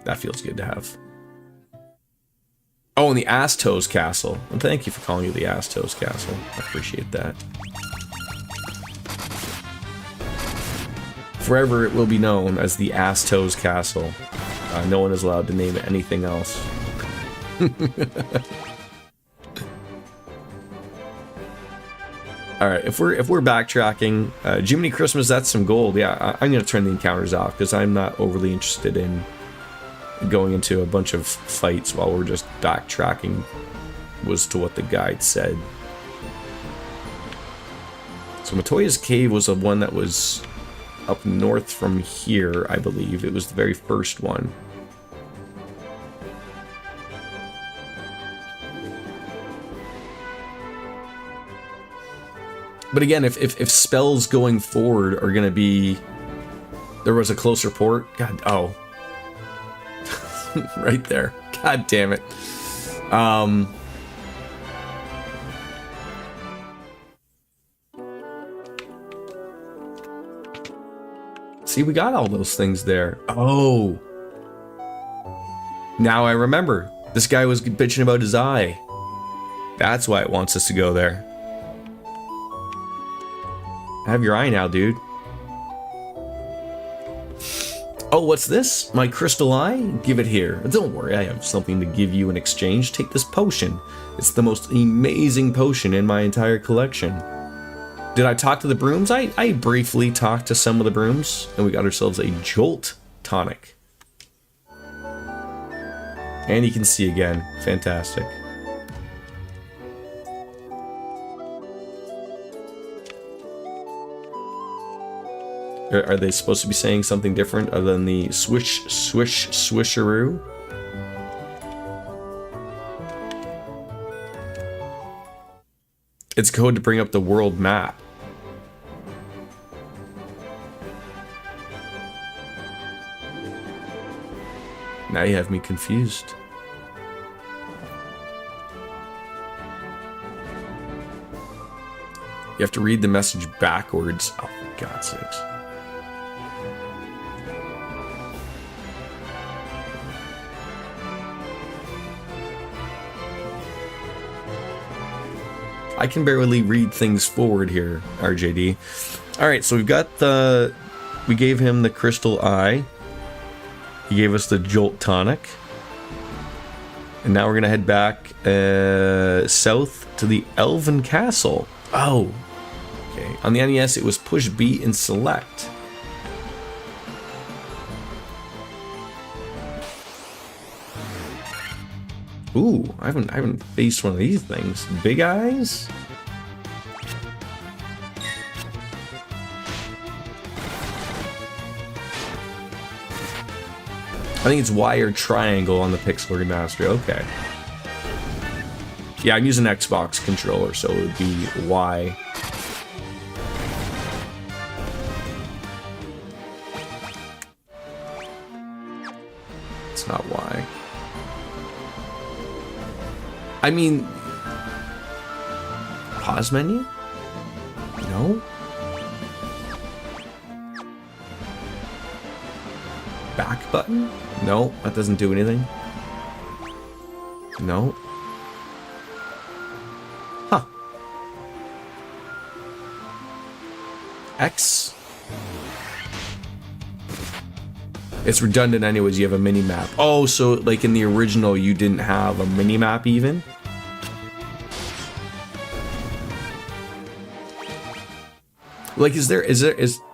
That feels good to have. Oh, and the Astos Castle. And thank you for calling it the Astos Castle. I appreciate that. Forever it will be known as the Astos Castle. No one is allowed to name it anything else. Alright, if we're backtracking, Jiminy Christmas, that's some gold. Yeah, I'm gonna turn the encounters off because I'm not overly interested in going into a bunch of fights while we're just backtracking was to what the guide said. So Matoya's Cave was the one that was up north from here, I believe. It was the very first one. But again, if spells going forward are gonna be... There was a closer port? God, oh. Right there. God damn it. See, we got all those things there. Oh. Now I remember. This guy was bitching about his eye. That's why it wants us to go there. I have your eye now, dude. Oh, what's this? My crystal eye? Give it here. Don't worry, I have something to give you in exchange. Take this potion. It's the most amazing potion in my entire collection. Did I talk to the brooms? I briefly talked to some of the brooms, and we got ourselves a Jolt tonic. And you can see again. Fantastic. Are they supposed to be saying something different other than the swish, swish, swisheroo? It's code to bring up the world map. Now you have me confused. You have to read the message backwards. Oh, for God's sakes. I can barely read things forward here, RJD. Alright, so we've got the... We gave him the crystal eye. He gave us the Jolt tonic. And now we're gonna head back south to the Elven Castle. Oh. Okay. On the NES, it was push B and select. Ooh, I haven't faced one of these things. Big eyes? I think it's Y or triangle on the Pixel Remaster. Okay. Yeah, I'm using Xbox controller, so it would be Y. It's not Y. I mean... Pause menu? No? Back button? No, that doesn't do anything. No. Huh. X? It's redundant anyways, you have a mini-map. Oh, so like in the original you didn't have a mini-map even? Like is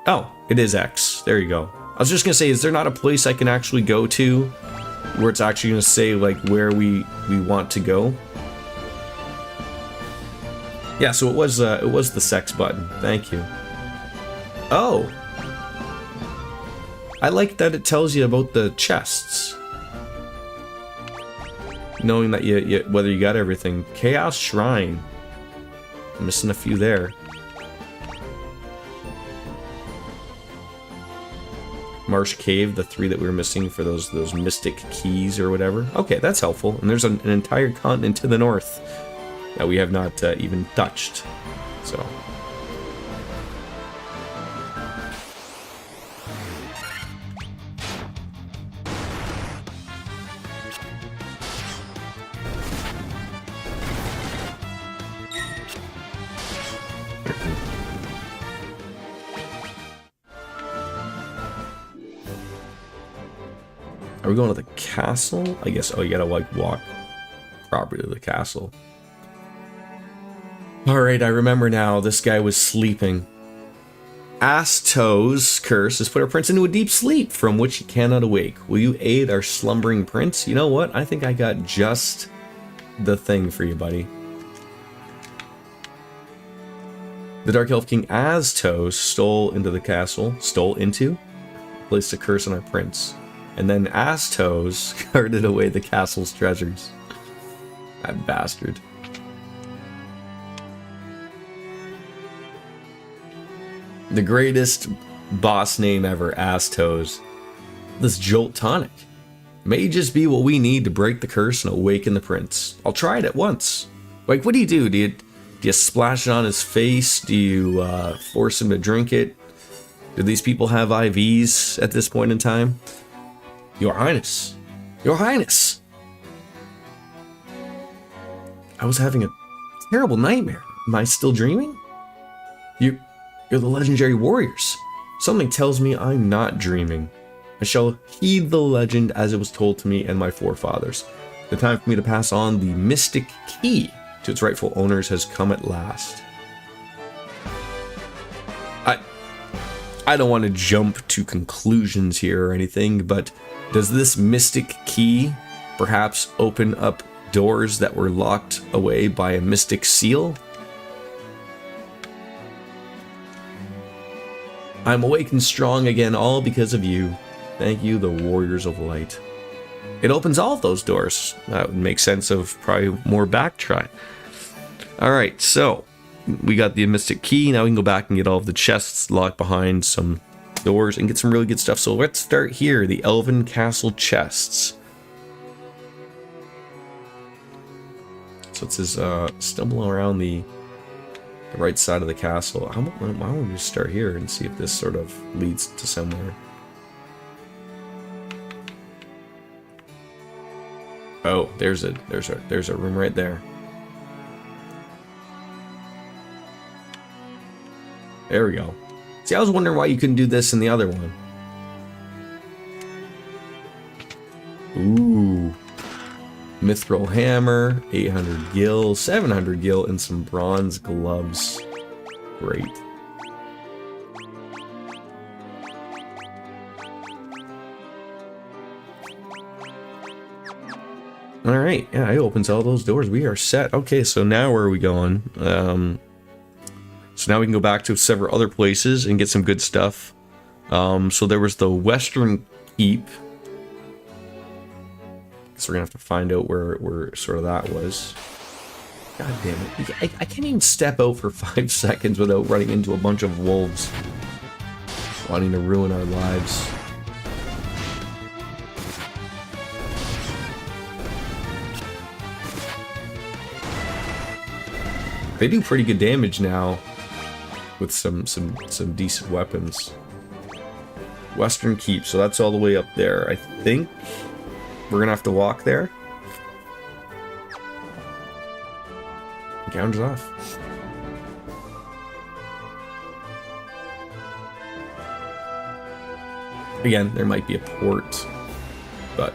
oh, it is X. There you go. I was just gonna say, is there not a place I can actually go to where it's actually gonna say like where we want to go? Yeah, so it was the sex button. Thank you. Oh, I like that it tells you about the chests, knowing that you whether you got everything. Chaos Shrine. I'm missing a few there. Marsh Cave, the 3 that we were missing for those mystic keys or whatever. Okay, that's helpful. And there's an entire continent to the north that we have not even touched. So. Are we going to the castle? I guess, oh, you gotta like walk properly to the castle. Alright, I remember now, this guy was sleeping. Asto's curse has put our prince into a deep sleep from which he cannot awake. Will you aid our slumbering prince? You know what? I think I got just the thing for you, buddy. The Dark Elf King Astos stole into the castle, placed a curse on our prince. And then Astos carted away the castle's treasures. That bastard. The greatest boss name ever, Astos. This Jolt tonic may just be what we need to break the curse and awaken the prince. I'll try it at once. Like, what do? Do you splash it on his face? Do you force him to drink it? Do these people have IVs at this point in time? Your Highness. Your Highness. I was having a terrible nightmare. Am I still dreaming? You're the legendary warriors. Something tells me I'm not dreaming. I shall heed the legend as it was told to me and my forefathers. The time for me to pass on the mystic key to its rightful owners has come at last. I don't want to jump to conclusions here or anything, but does this mystic key perhaps open up doors that were locked away by a mystic seal? I'm awake and strong again, all because of you. Thank you, the Warriors of Light. It opens all of those doors. That would make sense of probably more backtrack. Alright, so we got the mystic key. Now we can go back and get all of the chests locked behind some doors and get some really good stuff. So let's start here, the Elven Castle chests. So it says, stumble around the right side of the castle. Why don't we just start here and see if this sort of leads to somewhere. Oh, there's a room right there. There we go. See, I was wondering why you couldn't do this in the other one. Ooh. Mithril hammer, 800 gil, 700 gil, and some bronze gloves. Great. Alright, yeah, it opens all those doors. We are set. Okay, so now where are we going? So now we can go back to several other places and get some good stuff. So there was the Western Keep. So we're gonna have to find out where sort of that was. God damn it. I can't even step out for 5 seconds without running into a bunch of wolves wanting to ruin our lives. They do pretty good damage now with some decent weapons. Western Keep, so that's all the way up there. I think we're gonna have to walk there. Encounter's off. Again, there might be a port, but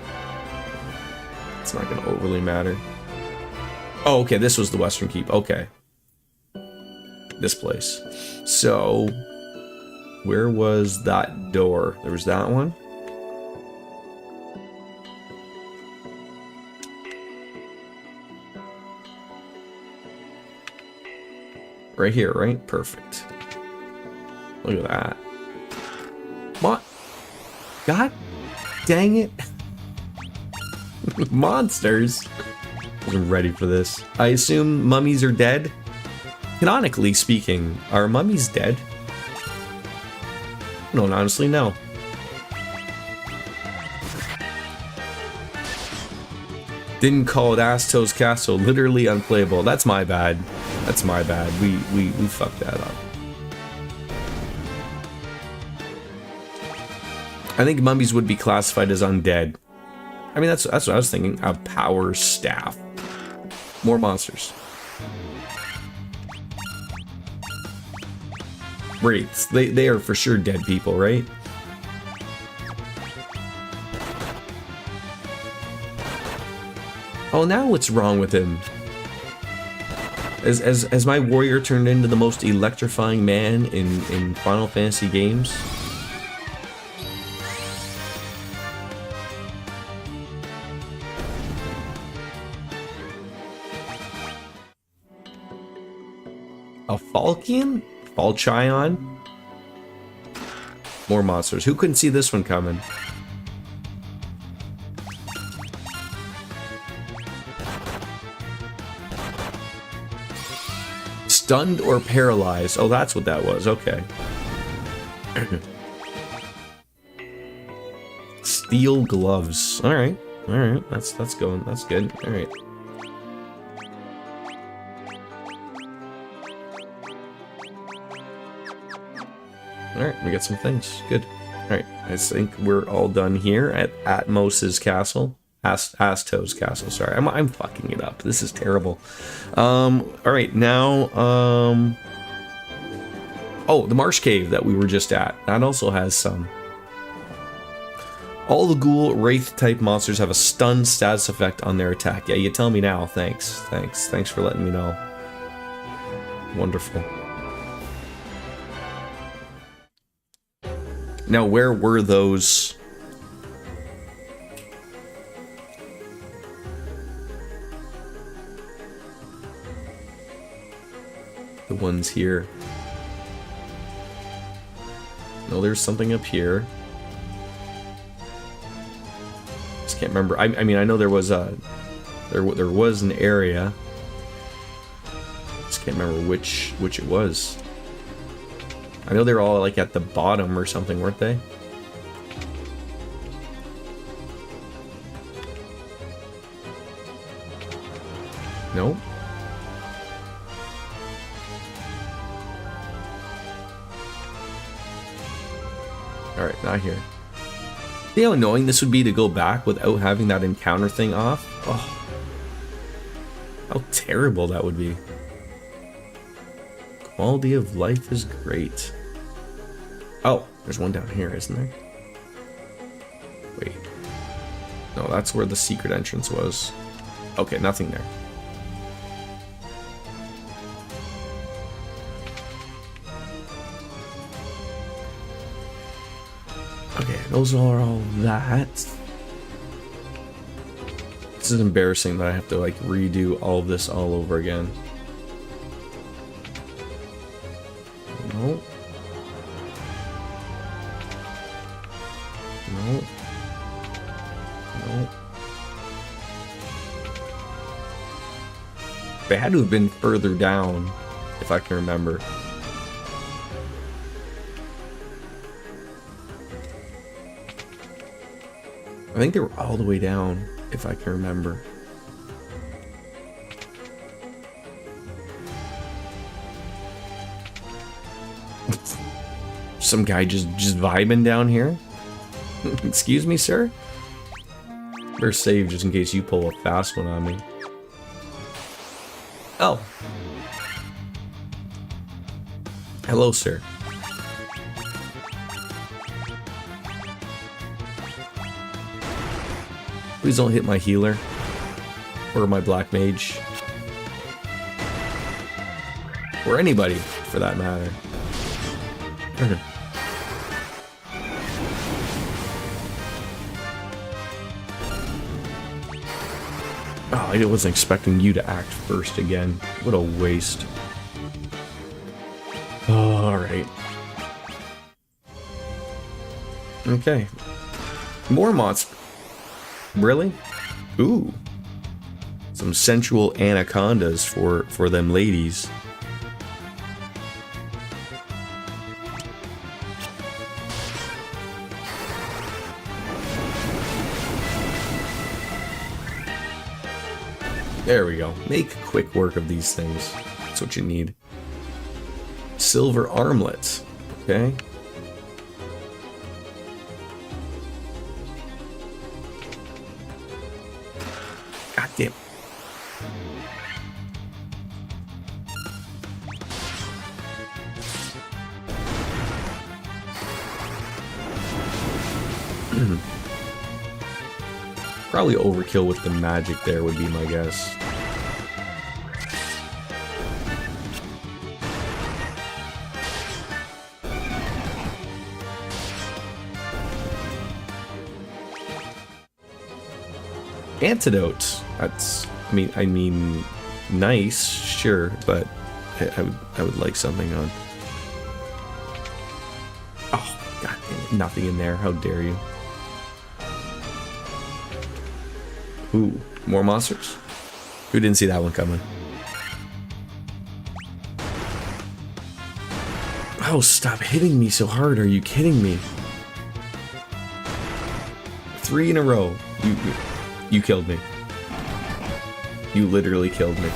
it's not gonna overly matter. Oh, okay, this was the Western Keep. Okay. This place. So, where was that door? There was that one. Right here, right? Perfect. Look at that. What? God dang it. Monsters. I wasn't ready for this. I assume mummies are dead? Canonically speaking, are mummies dead? No, honestly, no. Didn't call it Astos Castle, literally unplayable. That's my bad. That's my bad. We fucked that up. I think mummies would be classified as undead. I mean, that's what I was thinking. A power staff. More monsters. Wraiths. They are for sure dead people, right? Oh, now what's wrong with him? As my warrior turned into the most electrifying man in Final Fantasy games? A Falchion? Falchion? More monsters. Who couldn't see this one coming? Stunned or paralyzed? Oh, that's what that was. Okay. Steel gloves. All right. All right. That's going. That's good. All right. Alright, we got some things. Good. Alright, I think we're all done here at Atmos's castle. Astos castle, sorry. I'm fucking it up. This is terrible. Alright, now, oh, the marsh cave that we were just at. That also has some. All the ghoul wraith type monsters have a stun status effect on their attack. Yeah, you tell me now. Thanks. Thanks for letting me know. Wonderful. Now, where were those? The ones here. No, there's something up here. Just can't remember. I mean, I know there was a there was an area. Just can't remember which it was. I know they were all like at the bottom or something, weren't they? No. All right, not here. See how annoying this would be to go back without having that encounter thing off? Oh, how terrible that would be. Quality of life is great. Oh, there's one down here, isn't there? Wait. No, that's where the secret entrance was. Okay, nothing there. Okay, those are all that. This is embarrassing that I have to like redo all of this all over again. No. No. No. They had to have been further down, if I can remember. I think they were all the way down, if I can remember. Some guy just vibing down here? Excuse me, sir? Better save just in case you pull a fast one on me. Oh. Hello, sir. Please don't hit my healer. Or my black mage. Or anybody, for that matter. Oh, I wasn't expecting you to act first again. What a waste. Oh, alright. Okay. More monsters. Really? Ooh. Some sensual anacondas for them ladies. There we go. Make quick work of these things. That's what you need. Silver armlets. Okay. God damn. Probably overkill with the magic there would be my guess. Antidote. That's I mean nice, sure, but I would like something on. Oh, god damn it. Nothing in there. How dare you? Ooh, more monsters? Who didn't see that one coming? Oh, stop hitting me so hard. Are you kidding me? 3 in a row. You killed me. You literally killed me.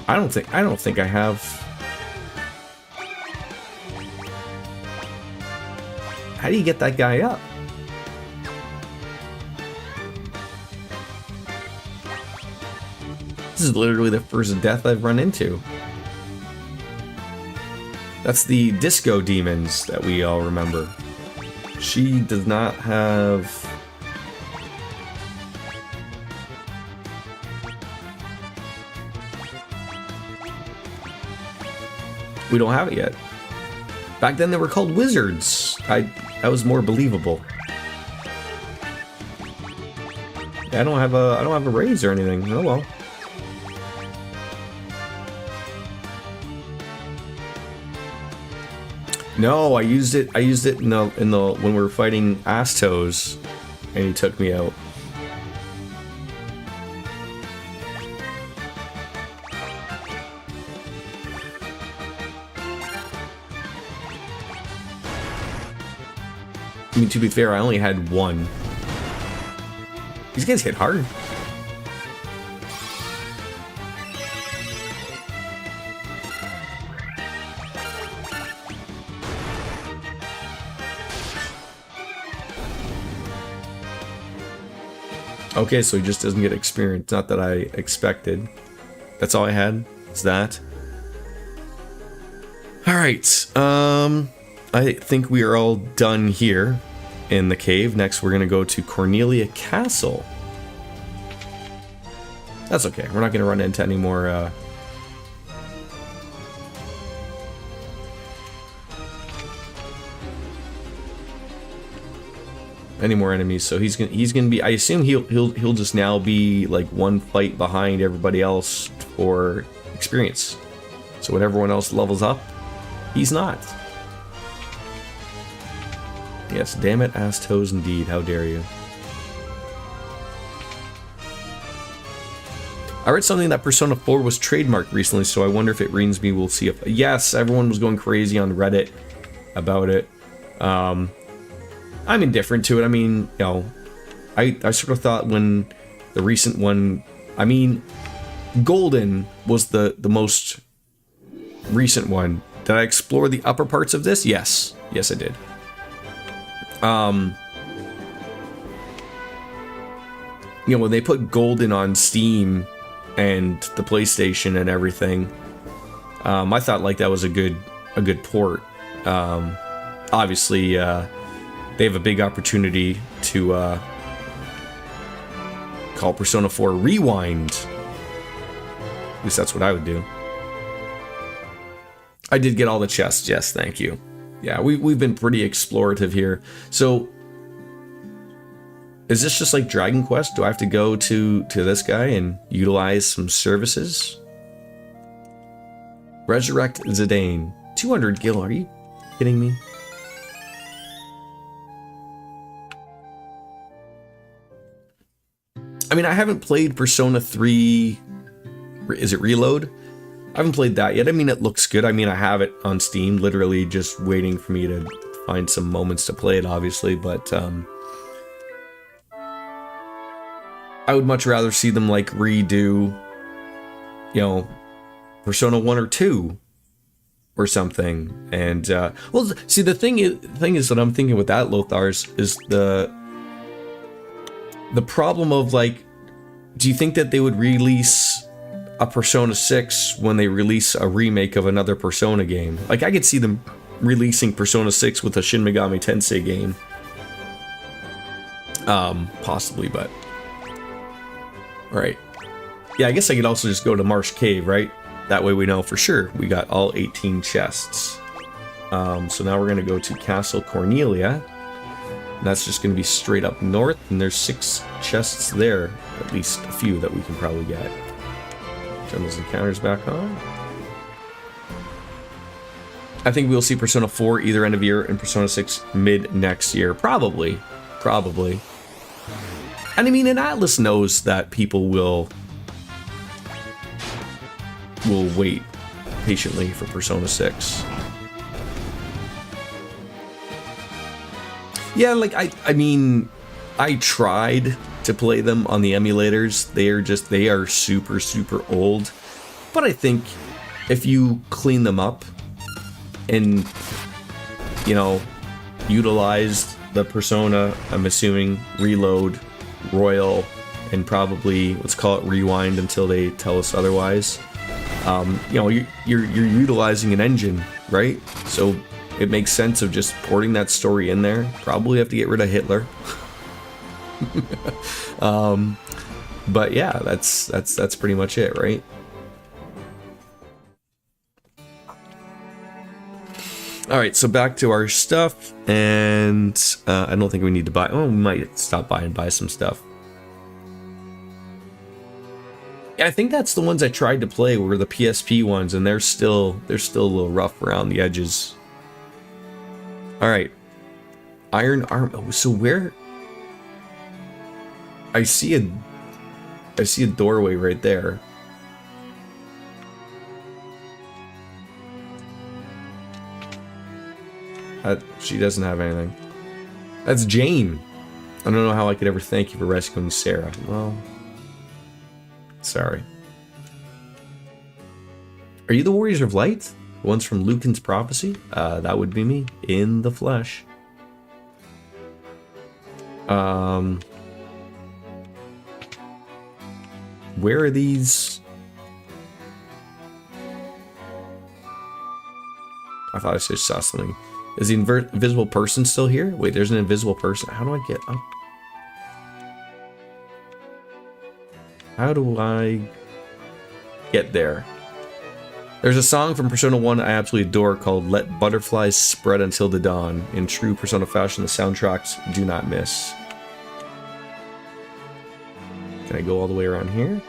I don't think I have. How do you get that guy up? This is literally the first death I've run into. That's the disco demons that we all remember. She does not have... We don't have it yet. Back then they were called wizards. That was more believable. Yeah, I don't have a raise or anything. Oh well. No, I used it in the when we were fighting Astos, and he took me out. I mean, to be fair, I only had one. These guys hit hard. Okay, so he just doesn't get experience. Not that I expected. That's all I had. Is that? All right. I think we are all done here in the cave. Next, we're gonna go to Cornelia Castle. That's okay. We're not gonna run into any more. Any more enemies? So he's gonna be. I assume he'll just now be like one fight behind everybody else for experience. So when everyone else levels up, he's not. Yes, damn it, Astos indeed. How dare you? I read something that Persona 4 was trademarked recently, so I wonder if it means me we'll see if... Yes, everyone was going crazy on Reddit about it. I'm indifferent to it. I mean, you know, I sort of thought when the recent one... I mean, Golden was the most recent one. Did I explore the upper parts of this? Yes. Yes, I did. You know, when they put Golden on Steam and the PlayStation and everything, I thought like that was a good port. Obviously, they have a big opportunity to call Persona 4 Rewind. At least that's what I would do. I did get all the chests. Yes, thank you. Yeah, we've been pretty explorative here. So, is this just like Dragon Quest? Do I have to go to this guy and utilize some services? Resurrect Zidane. 200 gil, are you kidding me? I mean, I haven't played Persona 3... Is it Reload? I haven't played that yet. I mean, it looks good. I mean, I have it on Steam, literally just waiting for me to find some moments to play it, obviously, but I would much rather see them, like, redo, you know, Persona 1 or 2 or something. And, well, see, the thing is that I'm thinking with that, Lothars, is the problem of, like, do you think that they would release a Persona 6 when they release a remake of another Persona game? Like, I could see them releasing Persona 6 with a Shin Megami Tensei game. Possibly, but... Alright. Yeah, I guess I could also just go to Marsh Cave, right? That way we know for sure we got all 18 chests. So now we're going to go to Castle Cornelia. And that's just going to be straight up north, and there's 6 chests there. At least a few that we can probably get. Turn those encounters back on. I think we'll see Persona 4 either end of year and Persona 6 mid next year. Probably. Probably. And I mean, and Atlas knows that people will wait patiently for Persona 6. Yeah, like, I mean, I tried to play them on the emulators. They are super, super old. But I think if you clean them up and, you know, utilized the Persona, I'm assuming, Reload, Royal, and probably, let's call it Rewind until they tell us otherwise. You know, you're utilizing an engine, right? So it makes sense of just porting that story in there. Probably have to get rid of Hitler. But yeah, that's pretty much it, right? Alright, so back to our stuff, and I don't think we need to buy... Oh, we might stop by and buy some stuff. Yeah, I think that's the ones I tried to play were the PSP ones, and they're still a little rough around the edges. Alright. Iron arm... Oh, so where... I see a doorway right there. She doesn't have anything. That's Jane. I don't know how I could ever thank you for rescuing Sarah. Well, sorry. Are you the Warriors of Light? The ones from Lucan's Prophecy? That would be me. In the flesh. Where are these? I thought I just saw something. Is the invisible person still here? Wait, there's an invisible person. How do I get up? How do I get there? There's a song from Persona 1 I absolutely adore called Let Butterflies Spread Until the Dawn. In true Persona fashion, the soundtracks do not miss. Can I go all the way around here?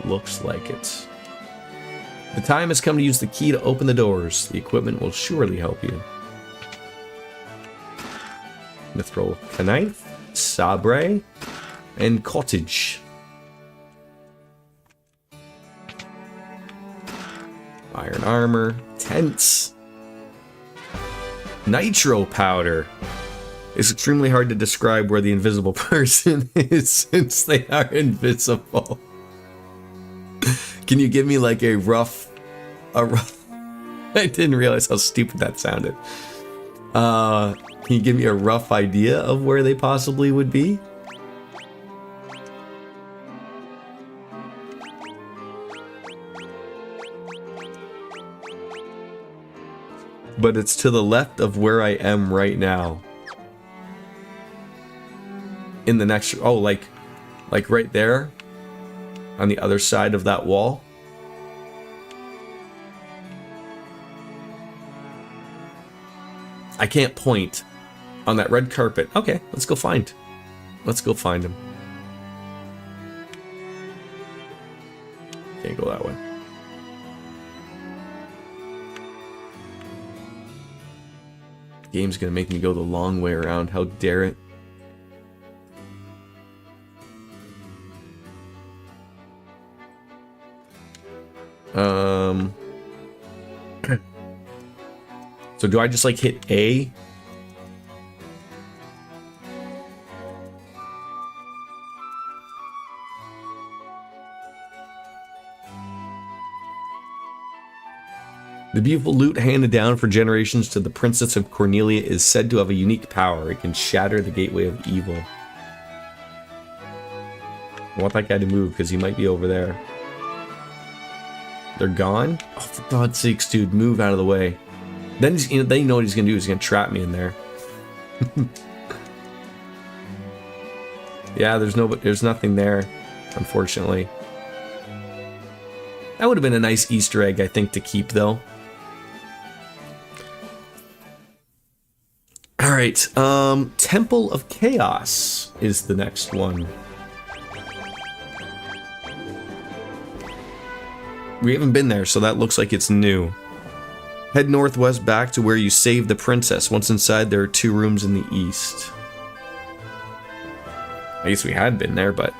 Looks like it. The time has come to use the key to open the doors. The equipment will surely help you. Mithril knife, sabre, and cottage. Iron armor, tents, nitro powder. It's extremely hard to describe where the invisible person is since they are invisible. Can you give me like a rough... I didn't realize how stupid that sounded. Can you give me a rough idea of where they possibly would be? But it's to the left of where I am right now. In the next... Oh, like right there? On the other side of that wall? I can't point on that red carpet. Okay, let's go find. Let's go find him. Can't go that way. The game's gonna make me go the long way around. How dare it? So do I just like hit A? The beautiful loot handed down for generations to the Princess of Cornelia is said to have a unique power. It can shatter the gateway of evil. I want that guy to move because he might be over there. They're gone? Oh, for God's sakes, dude, move out of the way. Then you know what he's gonna do. He's gonna trap me in there. Yeah, there's nothing there, unfortunately. That would have been a nice Easter egg, I think, to keep, though. All right, Temple of Chaos is the next one. We haven't been there, so that looks like it's new. Head northwest back to where you saved the princess. Once inside, there are 2 rooms in the east. I guess we had been there, but...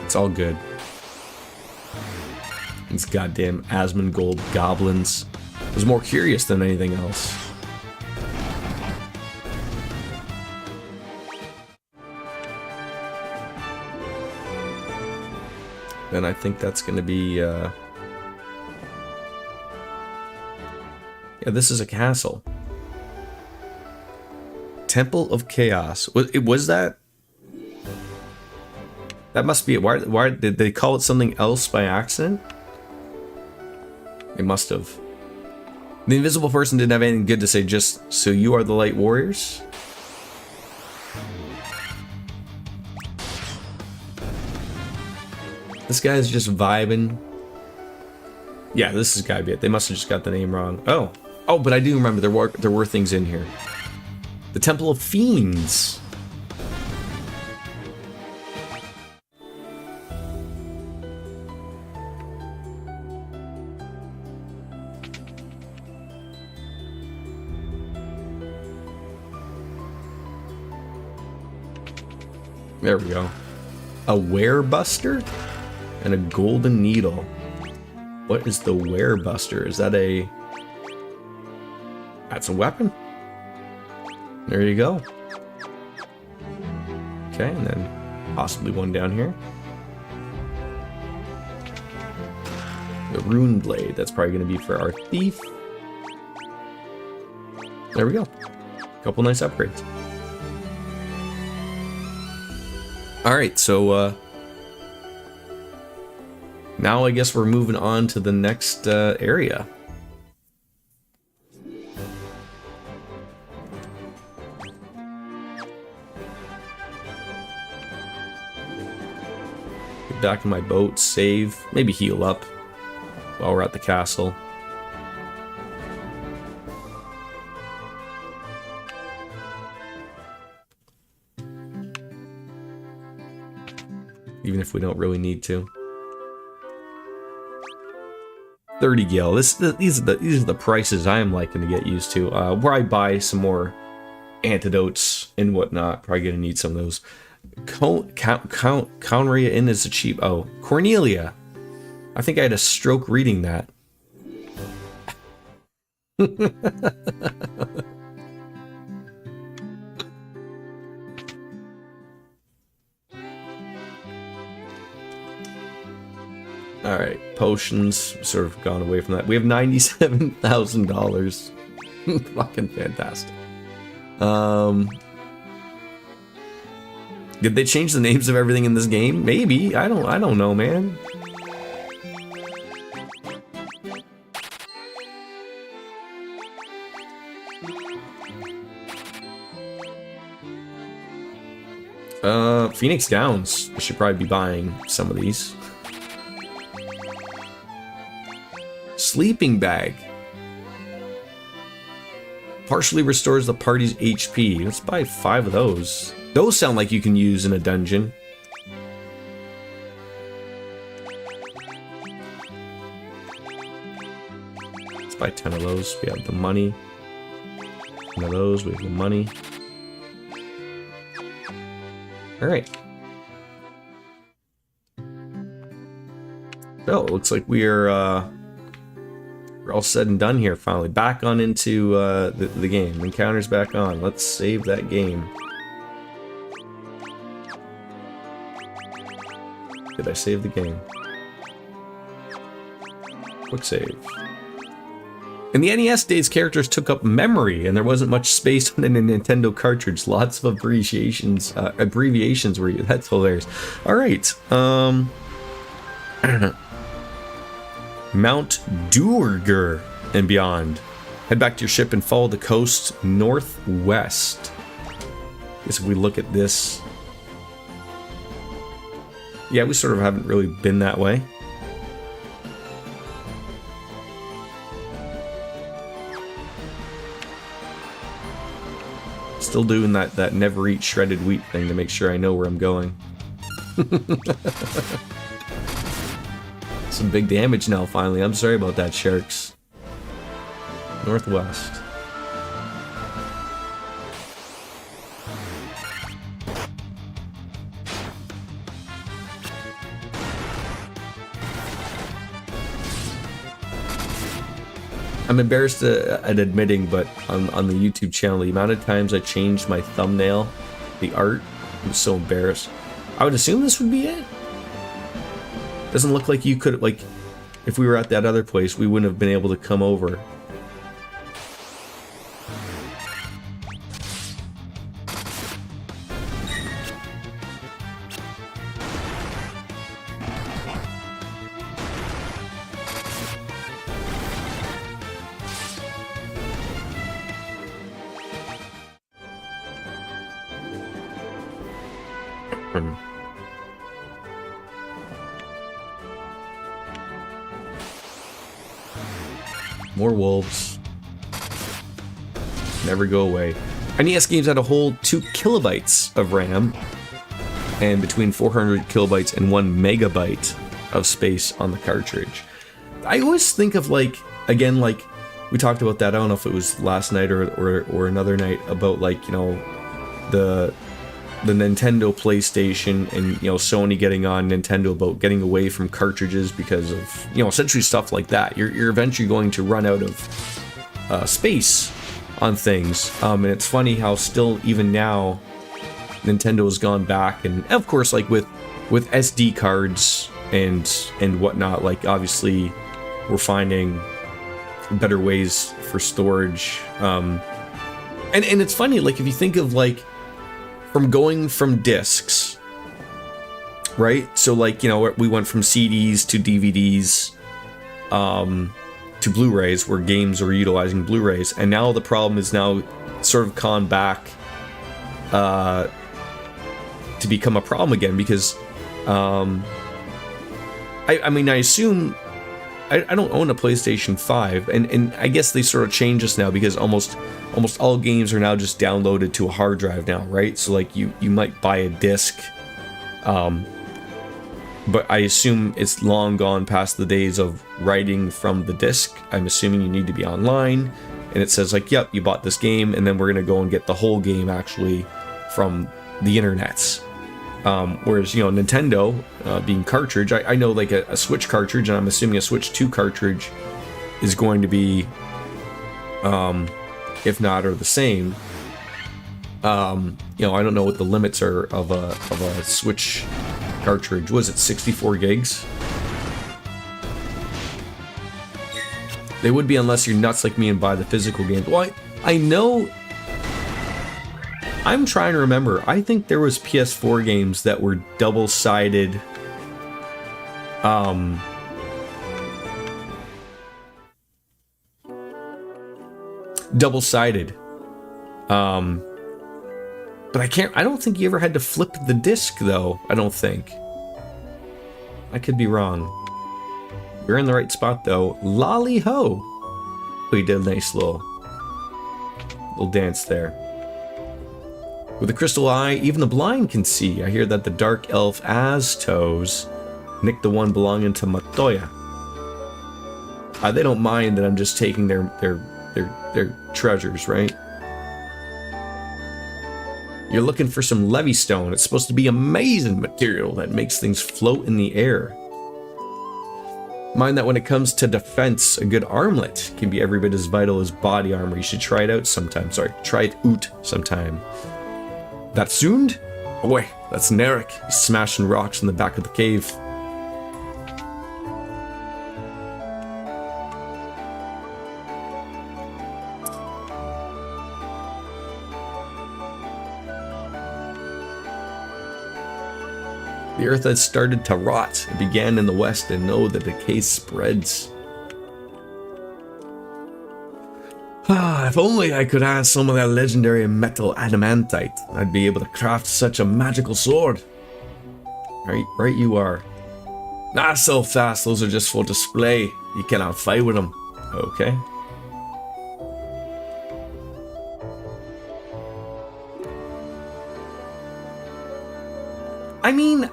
It's all good. These goddamn Asmongold goblins. I was more curious than anything else. Then I think that's going to be, yeah, this is a castle. Temple of Chaos. Was that? That must be it. Why did they call it something else by accident? They must have. The invisible person didn't have anything good to say, just, so you are the light warriors? This guy's just vibing. Yeah, this has gotta be it. They must have just got the name wrong. Oh. Oh, but I do remember there were things in here. The Temple of Fiends. There we go. A Werebuster and a golden needle. What is the Werebuster? Is that a... That's a weapon. There you go. Okay, and then possibly one down here. The Rune Blade. That's probably going to be for our thief. There we go. Couple nice upgrades. Alright, so now I guess we're moving on to the next area. Get back in my boat, save, maybe heal up while we're at the castle. Even if we don't really need to. 30 gil. These are the prices I am liking to get used to. Where I buy some more antidotes and whatnot. Probably gonna need some of those. Counteria Inn is a cheap. Oh, Cornelia. I think I had a stroke reading that. Alright, potions, sort of gone away from that. We have $97,000. Fucking fantastic. Did they change the names of everything in this game? Maybe. I don't know, man. Phoenix Downs. I should probably be buying some of these. Sleeping bag. Partially restores the party's HP. Let's buy 5 of those. Those sound like you can use in a dungeon. Let's buy 10 of those. We have the money. 10 of those. We have the money. Alright. So, it looks like we're all said and done here, finally. Back on into the game. Encounter's back on. Let's save that game. Did I save the game? Quick save. In the NES days, characters took up memory, and there wasn't much space on a Nintendo cartridge. Lots of abbreviations were used. That's hilarious. Alright, Mount Duergar and beyond. Head back to your ship and follow the coast northwest. I guess if we look at this... Yeah, we sort of haven't really been that way. Still doing that never eat shredded wheat thing to make sure I know where I'm going. Some big damage now, finally. I'm sorry about that, Sharks. Northwest. I'm embarrassed at admitting, but on the YouTube channel, the amount of times I changed my thumbnail, the art, I'm so embarrassed. I would assume this would be it. Doesn't look like you could, like, if we were at that other place, we wouldn't have been able to come over. More wolves. Never go away. NES games had a whole 2 kilobytes of RAM and between 400 kilobytes and 1 megabyte of space on the cartridge. I always think of, like, again, like, we talked about that, I don't know if it was last night or another night, about, like, you know, the Nintendo PlayStation and, you know, Sony getting on Nintendo about getting away from cartridges because of, you know, essentially stuff like that. You're eventually going to run out of space on things. And it's funny how still, even now, Nintendo has gone back, and of course, like with SD cards and whatnot, like obviously we're finding better ways for storage. And it's funny, like if you think of like from going from discs, right? So like, you know, we went from CDs to DVDs, to Blu-rays, where games are utilizing Blu-rays, and now the problem is now sort of gone back to become a problem again, because I mean, I assume I don't own a PlayStation 5, and I guess they sort of change this now, because almost all games are now just downloaded to a hard drive now, right? So like you might buy a disc, but I assume it's long gone past the days of writing from the disc. I'm assuming you need to be online, and it says like, yep, you bought this game, and then we're gonna go and get the whole game actually from the internets. Whereas, you know, Nintendo, being cartridge, I know like a Switch cartridge, and I'm assuming a Switch 2 cartridge is going to be, if not, or the same. You know, I don't know what the limits are of a Switch cartridge. Was it 64 gigs? They would be, unless you're nuts like me and buy the physical game. Well, I know. I'm trying to remember. I think there was PS4 games that were double-sided. Double-sided. But I don't think you ever had to flip the disc, though. I don't think. I could be wrong. You're in the right spot, though. Lolly ho! We did a nice little dance there. With a crystal eye, even the blind can see. I hear that the dark elf Aztos nicked the one belonging to Matoya. They don't mind that I'm just taking their treasures, right? You're looking for some levy stone. It's supposed to be amazing material that makes things float in the air. Mind that when it comes to defense, a good armlet can be every bit as vital as body armor. You should try it out sometime. Sorry, try it out sometime. That Sund? Boy, that's Narek. He's smashing rocks in the back of the cave. The earth has started to rot. It began in the west, and know the decay spreads. If only I could have some of that legendary metal adamantite, I'd be able to craft such a magical sword. Right you are. Not so fast, those are just for display. You cannot fight with them. Okay. I mean,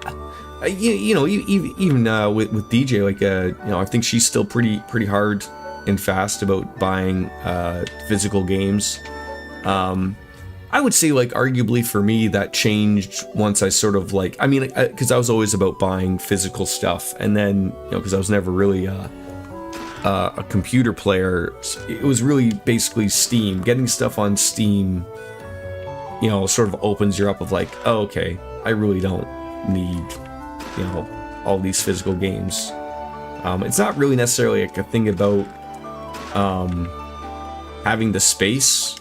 you know, even with DJ, like, you know, I think she's still pretty hard and fast about buying physical games. I would say, like, arguably for me that changed once I sort of, like, I mean, because I was always about buying physical stuff, and then, you know, because I was never really a computer player, it was really basically Steam. Getting stuff on Steam, you know, sort of opens you up of like, oh, okay, I really don't need, you know, all these physical games. It's not really necessarily like a thing about having the space,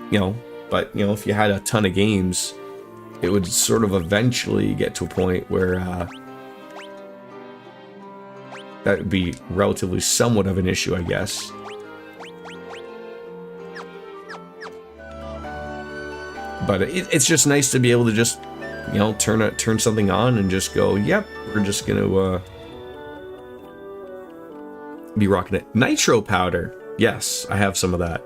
you know, but, you know, if you had a ton of games, it would sort of eventually get to a point where that would be relatively somewhat of an issue, I guess. But it's just nice to be able to just you know, turn something on and just go, yep, we're just gonna be rocking it. Nitro powder. Yes, I have some of that.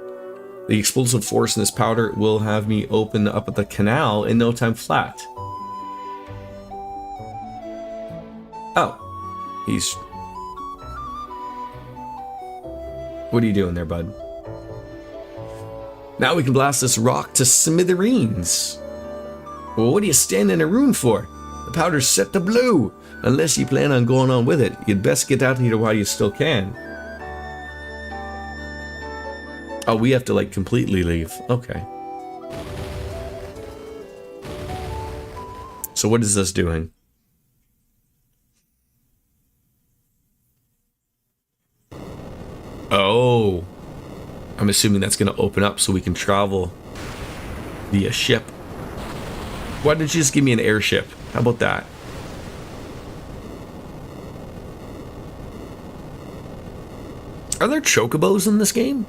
The explosive force in this powder will have me open up at the canal in no time flat. Oh. He's... What are you doing there, bud? Now we can blast this rock to smithereens. Well, what are you standing in a room for? The powder's set to blue. Unless you plan on going on with it, you'd best get out of here while you still can. Oh, we have to, like, completely leave. Okay. So what is this doing? Oh. I'm assuming that's going to open up so we can travel via ship. Why didn't you just give me an airship? How about that? Are there chocobos in this game?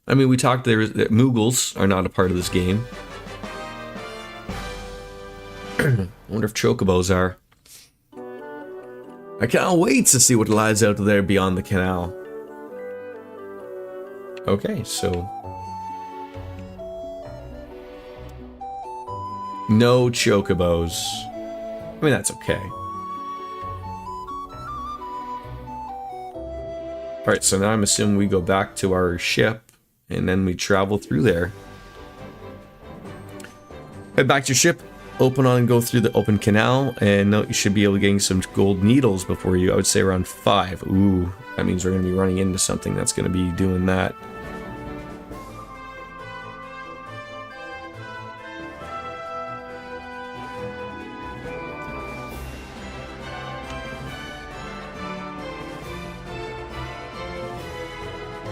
I mean, we talked there that Moogles are not a part of this game. I wonder if chocobos are. I can't wait to see what lies out there beyond the canal. Okay, so... no chocobos. I mean, that's okay. Alright, so now I'm assuming we go back to our ship, and then we travel through there. Head back to your ship, open on and go through the open canal, and you should be able to gain some gold needles before you. I would say around 5. Ooh, that means we're going to be running into something that's going to be doing that.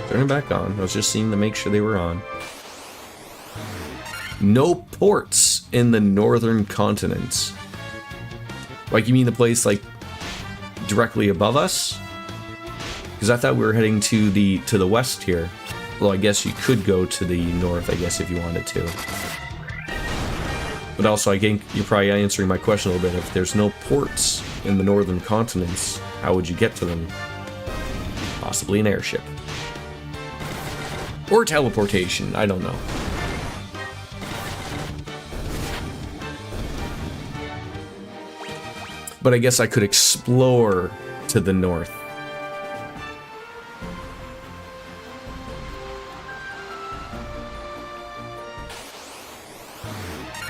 Turn it back on. I was just seeing to make sure they were on. No ports in the northern continents. Like, you mean the place, like, directly above us? Because I thought we were heading to the west here. Well, I guess you could go to the north, I guess, if you wanted to. But also, I think you're probably answering my question a little bit. If there's no ports in the northern continents, how would you get to them? Possibly an airship. Or teleportation, I don't know. But I guess I could explore to the north.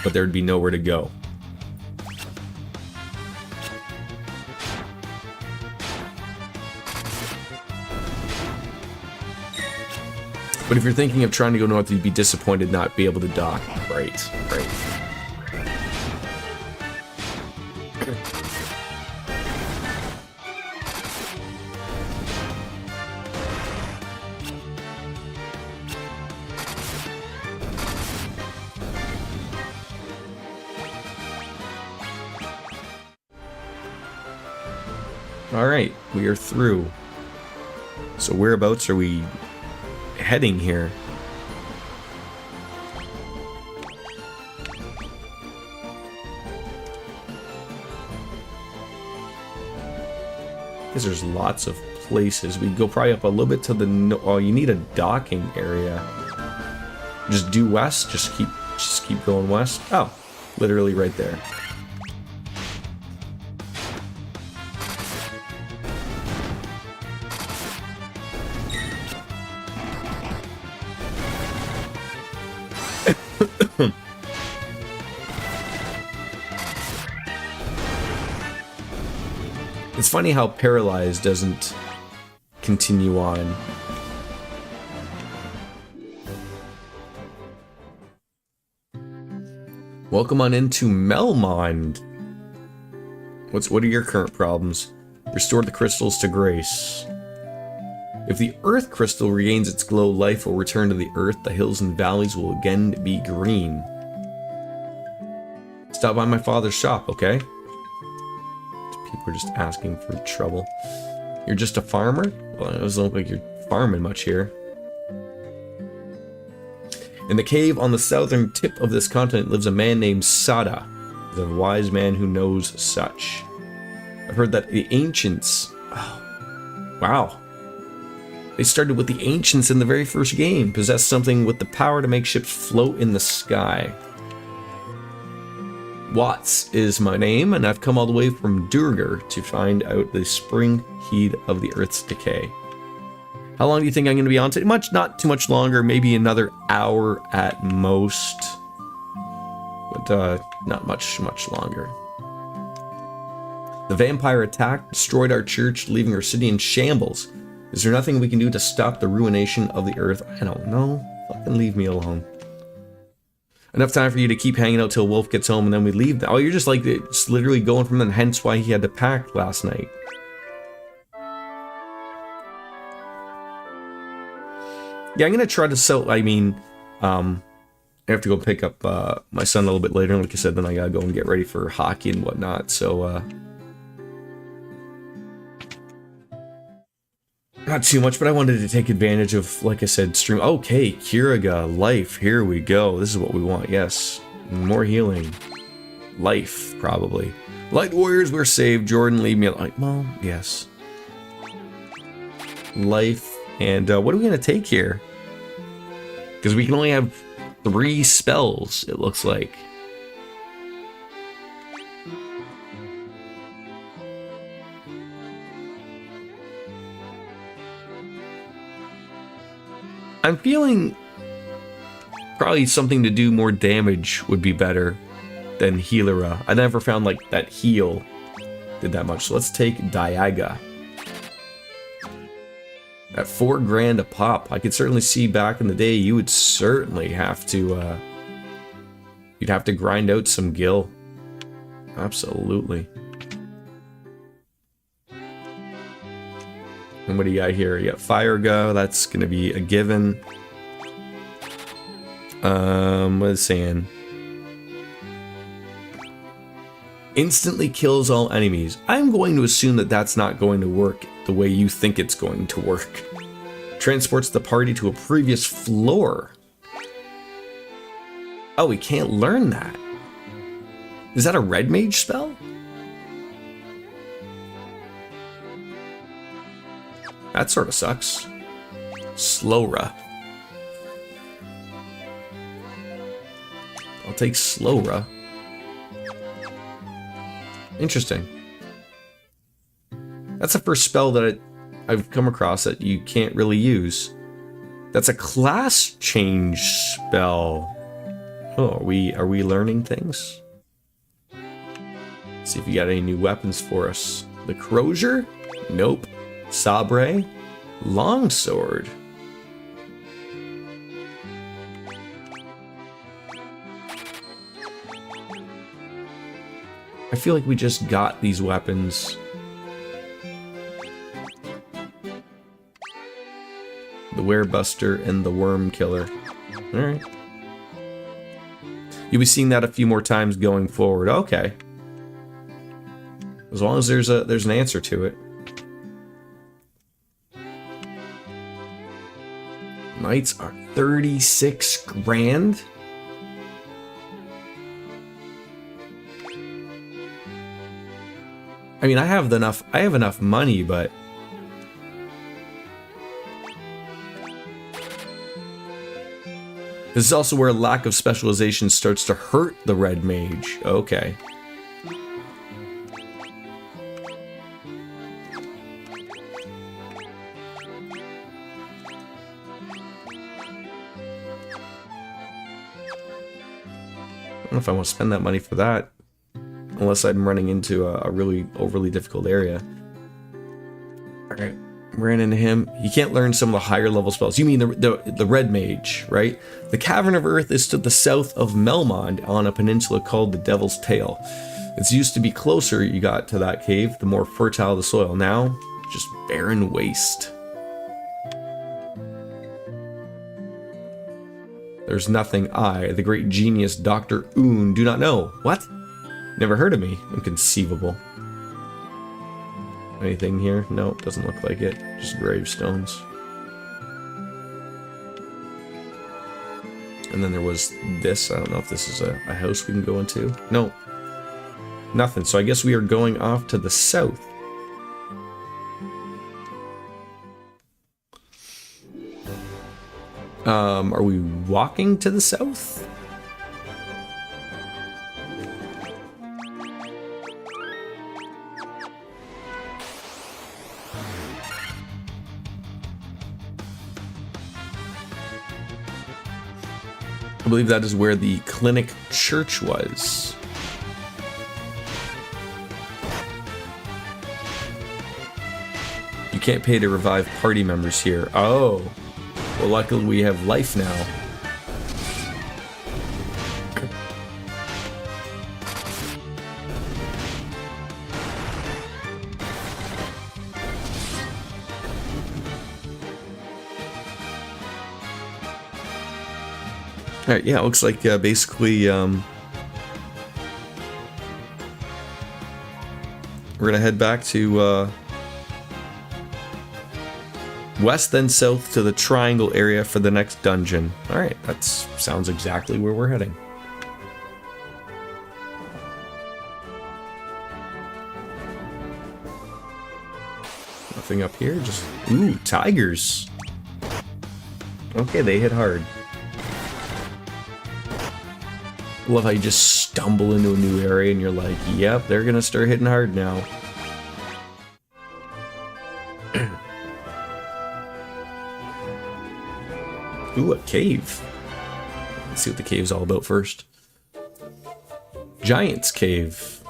But there'd be nowhere to go. But if you're thinking of trying to go north, you'd be disappointed not be able to dock. Right, right. Alright, we are through. So whereabouts are we heading here? Because there's lots of places. We go probably up a little bit to the oh, you need a docking area. Just due west, just keep going west. Oh, literally right there. It's funny how Paralyzed doesn't continue on. Welcome on into Melmond. What are your current problems? Restore the crystals to grace. If the Earth crystal regains its glow, life will return to the Earth. The hills and valleys will again be green. Stop by my father's shop, okay? People are just asking for trouble. You're just a farmer? Well, it doesn't look like you're farming much here. In the cave on the southern tip of this continent lives a man named Sada, the wise man who knows such. I've heard that the ancients... Oh, wow. They started with the ancients in the very first game, possessed something with the power to make ships float in the sky. Watts is my name, and I've come all the way from Durgar to find out the spring heat of the Earth's decay. How long do you think I'm going to be on today? Not too much longer, maybe another hour at most. But not much longer. The vampire attacked, destroyed our church, leaving our city in shambles. Is there nothing we can do to stop the ruination of the Earth? I don't know. Fucking leave me alone. Enough time for you to keep hanging out till Wolf gets home and then we leave. Oh, you're just like, it's literally going from them, hence why he had to pack last night. Yeah, I'm gonna try to sell, I have to go pick up my son a little bit later, and like I said, then I gotta go and get ready for hockey and whatnot, so, not too much, but I wanted to take advantage of, like I said, stream. Okay, Kiraga, life, here we go. This is what we want, yes. More healing. Life, probably. Light warriors, we're saved. Jordan, leave me alone. Well, yes. Life, and what are we going to take here? Because we can only have 3 spells, it looks like. I'm feeling probably something to do more damage would be better than Healera. I never found like that heal did that much. So let's take Diaga. At $4 grand a pop. I could certainly see back in the day you would certainly have to you'd have to grind out some gil. Absolutely. And what do you got here? You got Fire Go, that's gonna be a given. What is it saying? Instantly kills all enemies. I'm going to assume that that's not going to work the way you think it's going to work. Transports the party to a previous floor. Oh, we can't learn that. Is that a red mage spell? That sort of sucks. Slowra. I'll take Slowra. Interesting. That's the first spell that I've come across that you can't really use. That's a class change spell. Oh, are we learning things? Let's see if you got any new weapons for us. The Crozier? Nope. Sabre, Longsword. I feel like we just got these weapons. The Werebuster and the Worm Killer. Alright. You'll be seeing that a few more times going forward. Okay. As long as there's an answer to it. Knights are 36 grand. I mean, I have enough money, but this is also where lack of specialization starts to hurt the red mage. Okay. I don't know if I want to spend that money for that, unless I'm running into a really overly difficult area. Alright, ran into him. You can't learn some of the higher level spells. You mean the red mage, right? The Cavern of Earth is to the south of Melmond on a peninsula called the Devil's Tail. It's used to be closer you got to that cave, the more fertile the soil. Now, just barren waste. There's nothing I, the great genius Dr. Oon, do not know. What? Never heard of me. Inconceivable. Anything here? No, doesn't look like it. Just gravestones. And then there was this. I don't know if this is a house we can go into. No. Nothing. So I guess we are going off to the south. Are we walking to the south? I believe that is where the clinic church was. You can't pay to revive party members here. Oh. Well, luckily we have life now. Alright, yeah, it looks like basically we're gonna head back to west then south to the triangle area for the next dungeon. Alright, that sounds exactly where we're heading. Nothing up here, just... Ooh, tigers! Okay, they hit hard. Love how you just stumble into a new area and you're like, yep, they're gonna start hitting hard now. Ooh, a cave. Let's see what the cave's all about first. Giant's Cave.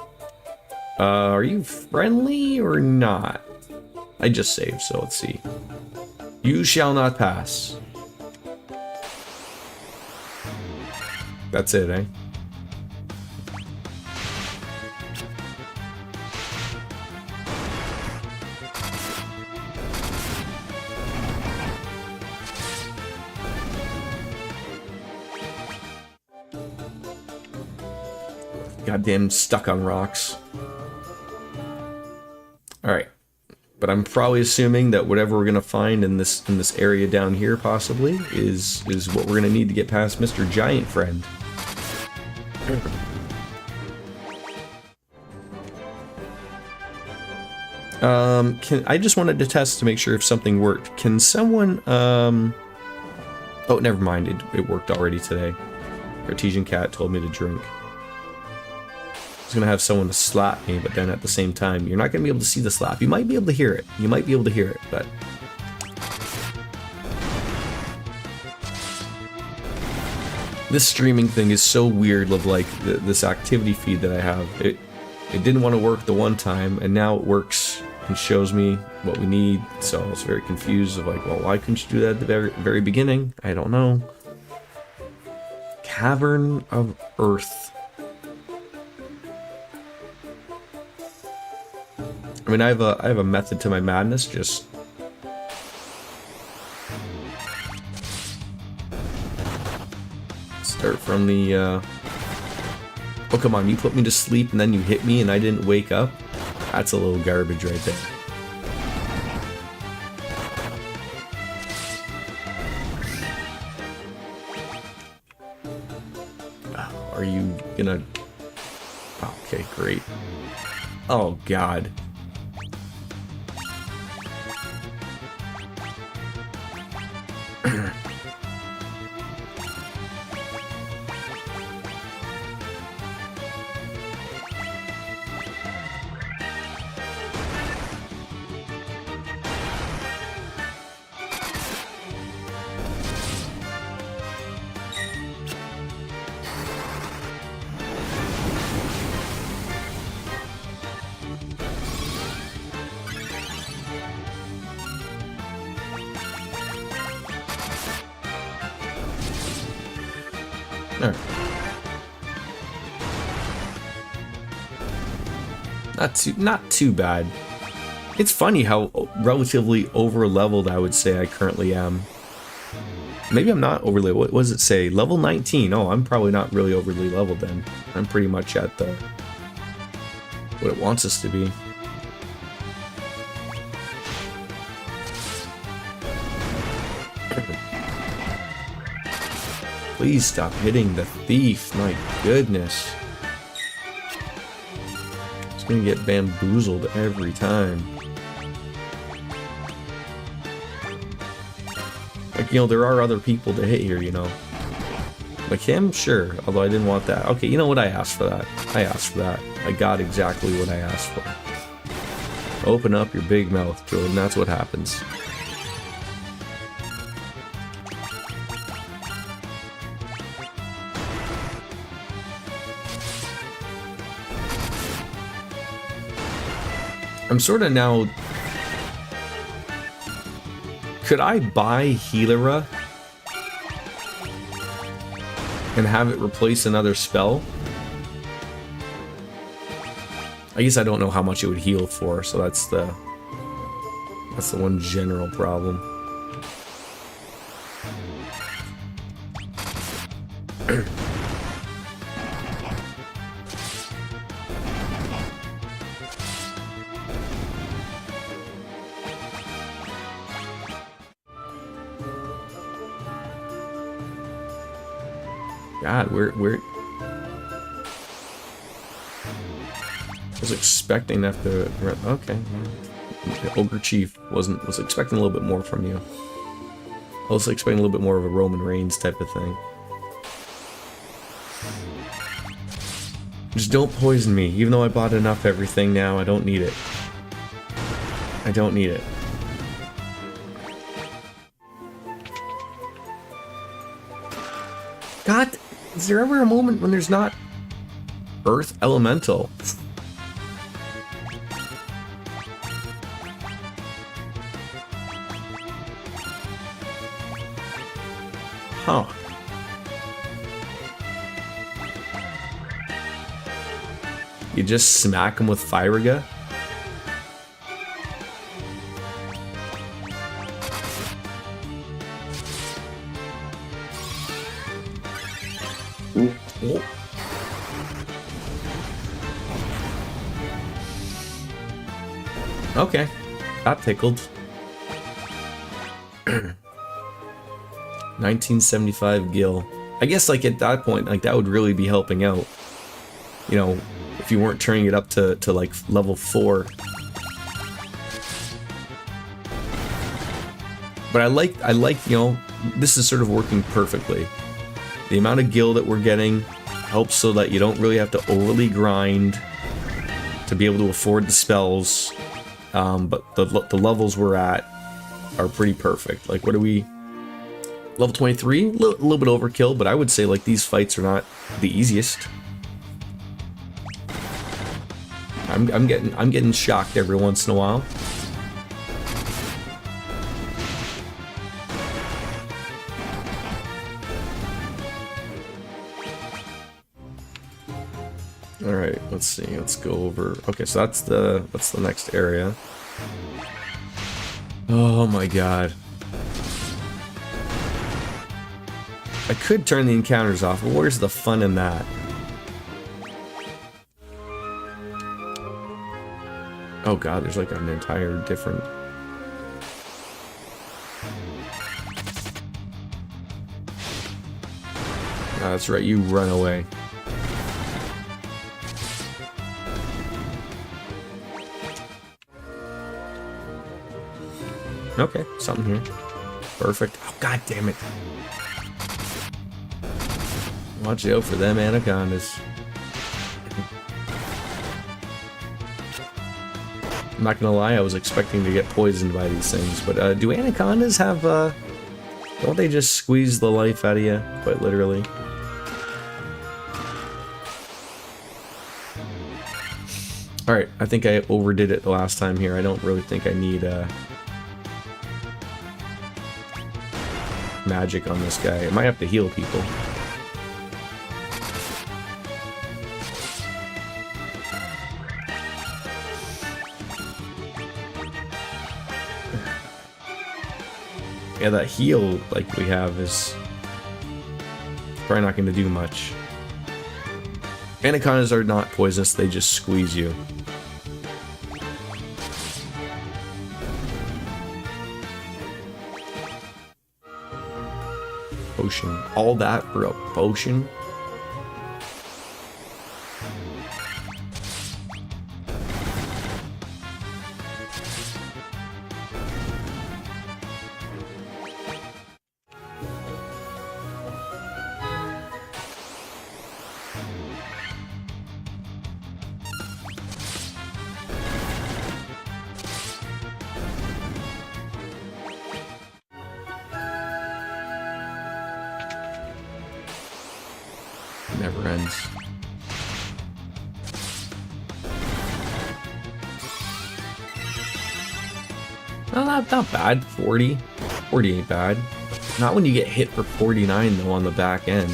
Are you friendly or not? I just saved, so let's see. You shall not pass. That's it, eh? Goddamn stuck on rocks. Alright. But I'm probably assuming that whatever we're gonna find in this area down here possibly is what we're gonna need to get past Mr. Giant Friend. I just wanted to test to make sure if something worked. Can someone oh, never mind, it worked already today. Artesian Cat told me to drink. I was gonna have someone to slap me, but then at the same time, you're not gonna be able to see the slap. You might be able to hear it. You might be able to hear it, but... This streaming thing is so weird of like this activity feed that I have. It didn't want to work the one time, and now it works and shows me what we need. So I was very confused of like, well, why couldn't you do that at the very beginning? I don't know. Cavern of Earth. I mean, I have a method to my madness. Just start from the. Oh come on! You put me to sleep and then you hit me and I didn't wake up. That's a little garbage right there. Are you gonna? Okay, great. Oh God. Not too bad. It's funny how relatively over leveled I would say I currently am. Maybe I'm not overly. What does it say? Level 19. Oh, I'm probably not really overly leveled then. I'm pretty much at the what it wants us to be. Please stop hitting the thief. My goodness. It's gonna get bamboozled every time. Like, you know, there are other people to hit here, you know. Like him? Sure. Although I didn't want that. Okay, you know what? I asked for that. I asked for that. I got exactly what I asked for. Open up your big mouth, Jordan. That's what happens. I'm sort of now... Could I buy Healera and have it replace another spell? I guess I don't know how much it would heal for, so that's the one general problem. God, we're I was expecting that to... Okay. The Ogre Chief was expecting a little bit more from you. I was expecting a little bit more of a Roman Reigns type of thing. Just don't poison me. Even though I bought enough everything now, I don't need it. I don't need it. God, is there ever a moment when there's not Earth Elemental? Huh. You just smack him with Fyriga? Oh. Okay, got tickled. 1975 Gil. I guess like at that point, like that would really be helping out. You know, if you weren't turning it up to like level 4. But I like, you know, this is sort of working perfectly. The amount of Gil that we're getting helps so that you don't really have to overly grind to be able to afford the spells. But the levels we're at are pretty perfect. Like, what are we? Level 23? A little bit overkill, but I would say like these fights are not the easiest. I'm getting shocked every once in a while. All right, let's see. Let's go over. Okay, so that's the next area. Oh my god. I could turn the encounters off, but where's the fun in that? Oh god, there's like an entire different... Oh, that's right, you run away. Okay, something here. Perfect. Oh god damn it. Watch out for them anacondas. I'm not gonna lie, I was expecting to get poisoned by these things, but do anacondas have, don't they just squeeze the life out of you, quite literally? Alright, I think I overdid it the last time here. I don't really think I need, magic on this guy. I might have to heal people. Yeah, that heal like we have is probably not going to do much. Anacondas are not poisonous, they just squeeze you. potion. All that for a potion? Never ends. No, not bad. 40. 40 ain't bad. Not when you get hit for 49 though on the back end.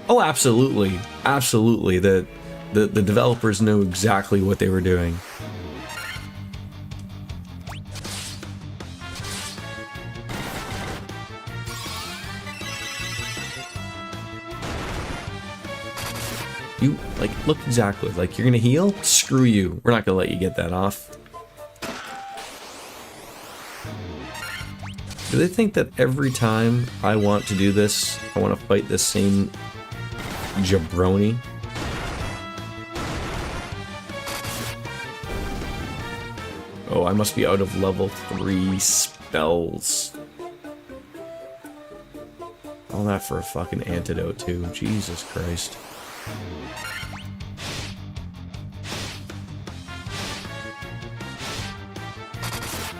Oh, absolutely. Absolutely. The developers know exactly what they were doing. You, like, look exactly, like, you're gonna heal? Screw you. We're not gonna let you get that off. Do they think that every time I want to do this, I want to fight this same jabroni? Oh, I must be out of level 3 spells. All that for a fucking antidote, too. Jesus Christ.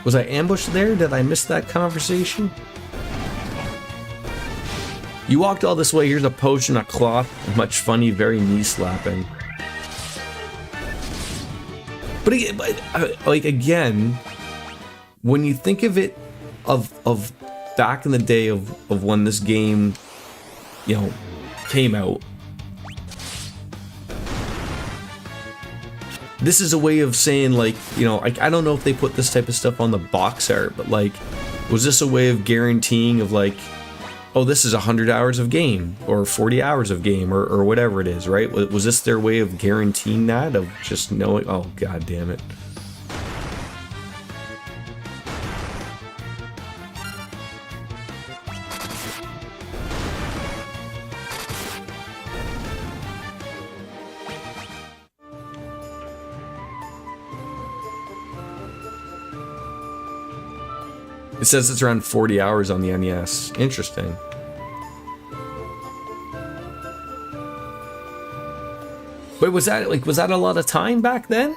Was I ambushed there? Did I miss that conversation? You walked all this way, here's a potion, a cloth, much funny, very knee slapping. But like, again, when you think of it, of back in the day of when this game, you know, came out, this is a way of saying, like, you know, I don't know if they put this type of stuff on the box art, but like, was this a way of guaranteeing of like, oh, this is 100 hours of game or 40 hours of game or whatever it is, right? Was this their way of guaranteeing that, of just knowing? Oh, god damn it. It says it's around 40 hours on the NES. Interesting. But was that a lot of time back then?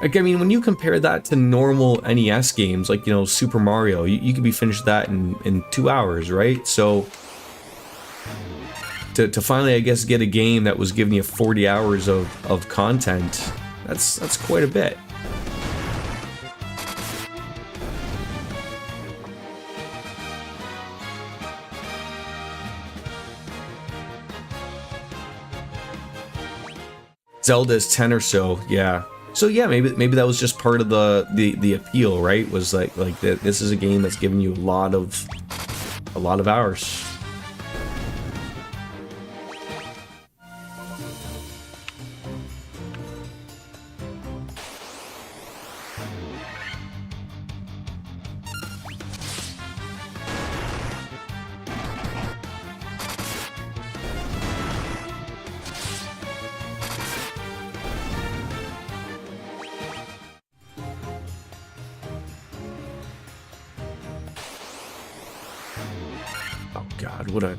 Like, I mean, when you compare that to normal NES games, like, you know, Super Mario, you could be finished that in 2 hours, right? So to finally, I guess, get a game that was giving you 40 hours of content, that's quite a bit. Zelda is 10 or so, yeah. So yeah, maybe that was just part of the appeal, right? Was like this is a game that's giving you a lot of hours. Oh god, what a...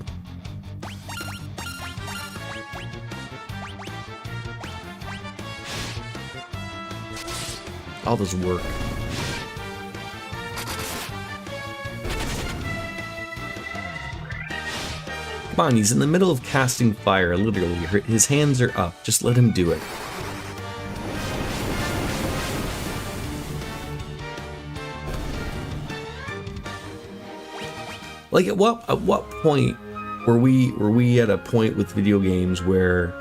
all this work. Come on, he's in the middle of casting fire, literally. His hands are up. Just let him do it. Like, at what point were we at a point with video games where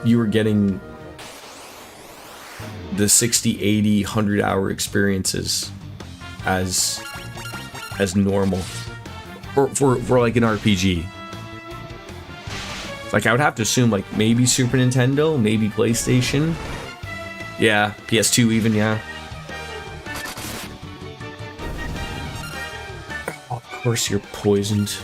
you were getting the 60, 80, 100 hour experiences as normal for like an RPG? Like, I would have to assume, like, maybe Super Nintendo, maybe PlayStation, yeah, PS2 even, yeah. course you're poisoned.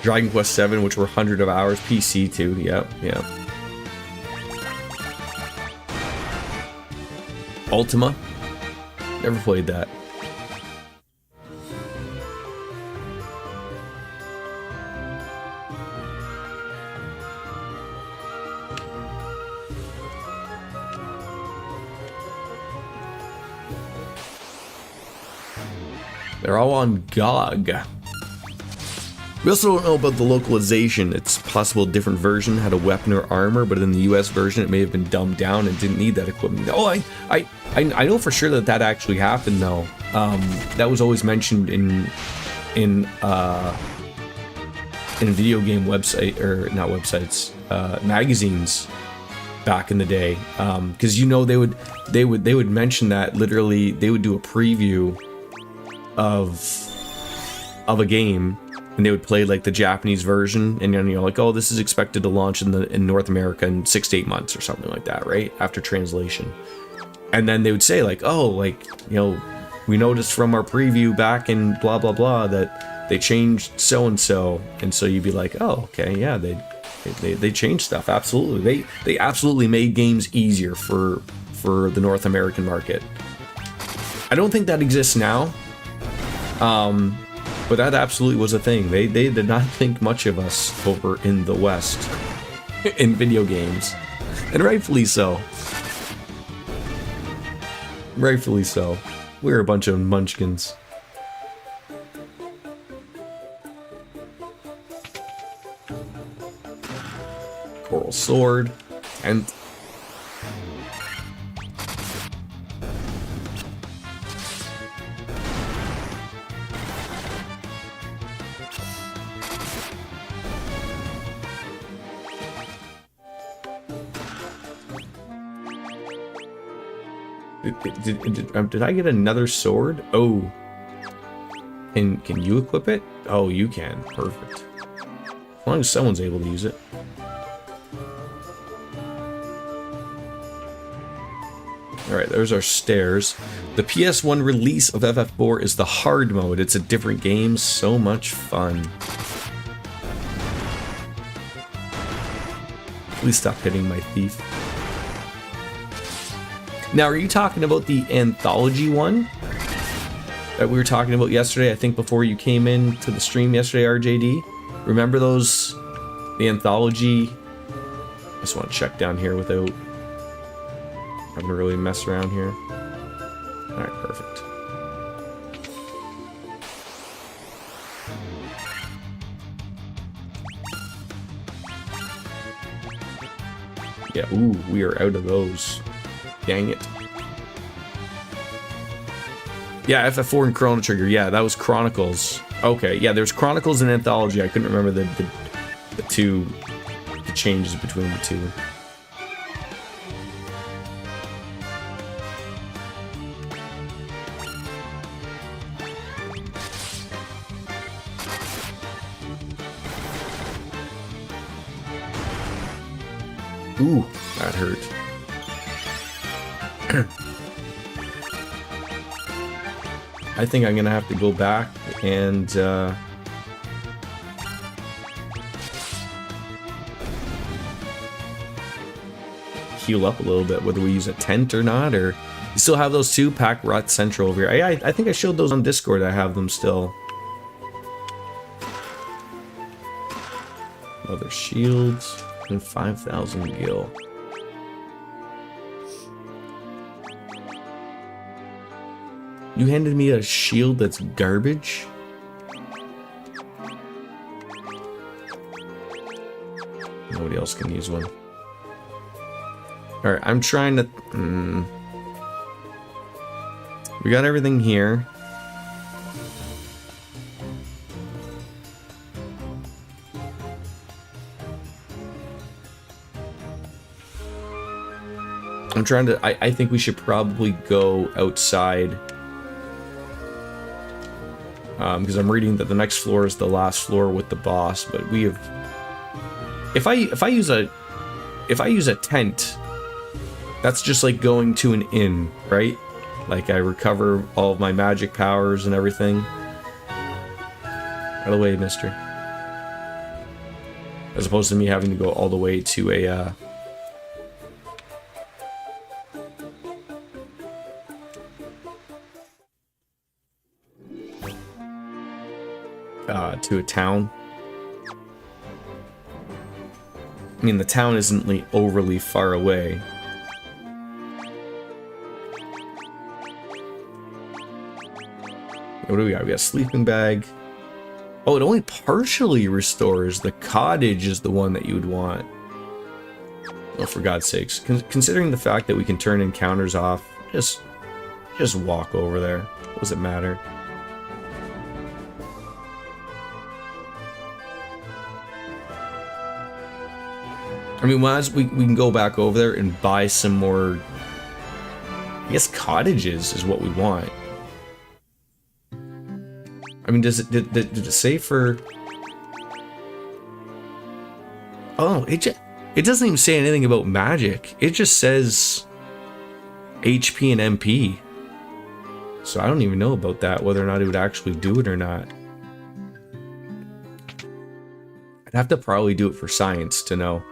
Dragon Quest 7, which were 100 of hours, PC too. Yep. Ultima, never played that. They're all on GOG. We also don't know about the localization. It's possible a different version had a weapon or armor, but in the US version it may have been dumbed down and didn't need that equipment. Oh, I know for sure that that actually happened though. That was always mentioned in video game website, or not websites, magazines back in the day. Because you know they would mention that. Literally they would do a preview of a game, and they would play like the Japanese version, and you know, like, oh, this is expected to launch in North America in 6 to 8 months or something like that, right after translation. And then they would say like, oh, like, you know, we noticed from our preview back in blah blah blah that they changed so and so, and so you'd be like, oh, okay, yeah, they changed stuff. Absolutely, they absolutely made games easier for the North American market. I don't think that exists now. But that absolutely was a thing. They did not think much of us over in the West in video games. And rightfully so. Rightfully so. We're a bunch of munchkins. Coral sword. And did I get another sword? Oh. Can you equip it? Oh, you can. Perfect. As long as someone's able to use it. Alright, there's our stairs. The PS1 release of FF4 is the hard mode. It's a different game. So much fun. Please stop hitting my thief. Now, are you talking about the anthology one that we were talking about yesterday? I think before you came in to the stream yesterday, RJD. Remember those? The anthology. I just want to check down here without having to really mess around here. Alright, perfect. Yeah, ooh, we are out of those. Dang it. Yeah, FF4 and Chrono Trigger. Yeah, that was Chronicles. Okay, yeah, there's Chronicles and Anthology. I couldn't remember the two, the changes between the two. Ooh, that hurt. I think I'm gonna have to go back and heal up a little bit, whether we use a tent or not, or you still have those two Pack Rot Central over here. I think I showed those on Discord. I have them still. Other shields and 5,000 gil. You handed me a shield that's garbage? Nobody else can use one. Alright, I'm trying to... We got everything here. I'm trying to... I think we should probably go outside. Because I'm reading that the next floor is the last floor with the boss, but we have... If I use a if I use a tent, that's just like going to an inn, right? Like I recover all of my magic powers and everything. Out of the way, mister. As opposed to me having to go all the way to a, to a town. I mean, the town isn't like overly far away. What do we got? We got a sleeping bag. Oh, it only partially restores. The cottage is the one that you would want. Oh, for God's sakes. Considering the fact that we can turn encounters off, just walk over there. What does it matter? I mean, we can go back over there and buy some more... I guess cottages is what we want. I mean, did it say for... Oh, it doesn't even say anything about magic. It just says HP and MP. So I don't even know about that, whether or not it would actually do it or not. I'd have to probably do it for science to know.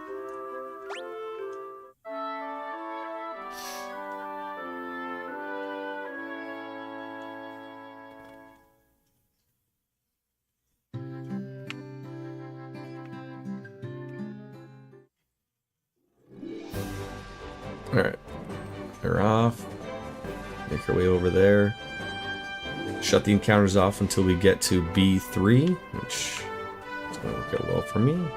Alright. They're off. Make our way over there. Shut the encounters off until we get to B3, which is going to work out well for me.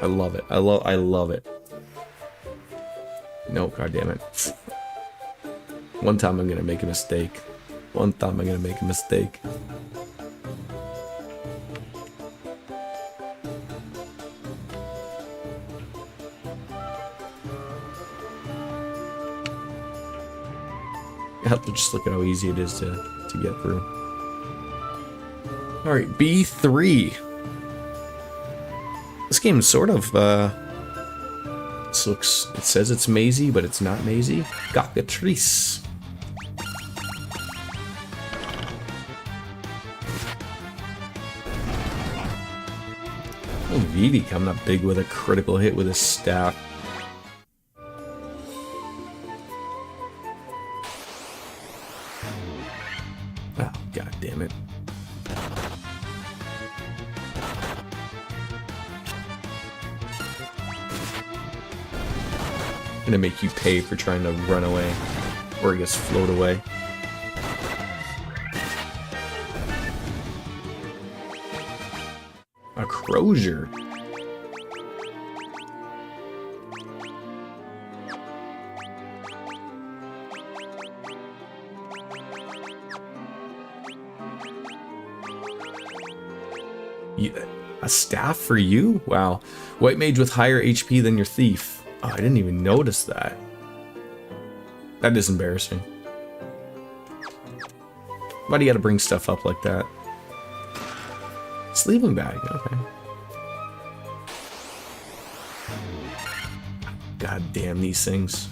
I love it. I love it. No, goddammit. One time I'm going to make a mistake. One time I'm going to make a mistake. Just look at how easy it is to get through. Alright, B3. This game is sort of, this looks, it says it's mazy, but it's not mazy. Cockatrice. Oh, Vivi coming up big with a critical hit with his staff. Oh, god damn it. I'm gonna make you pay for trying to run away. Or I guess float away. A Crozier. A staff for you? Wow. White mage with higher HP than your thief. Oh, I didn't even notice that. That is embarrassing. Why do you gotta bring stuff up like that? Sleeping bag, okay. God damn these things.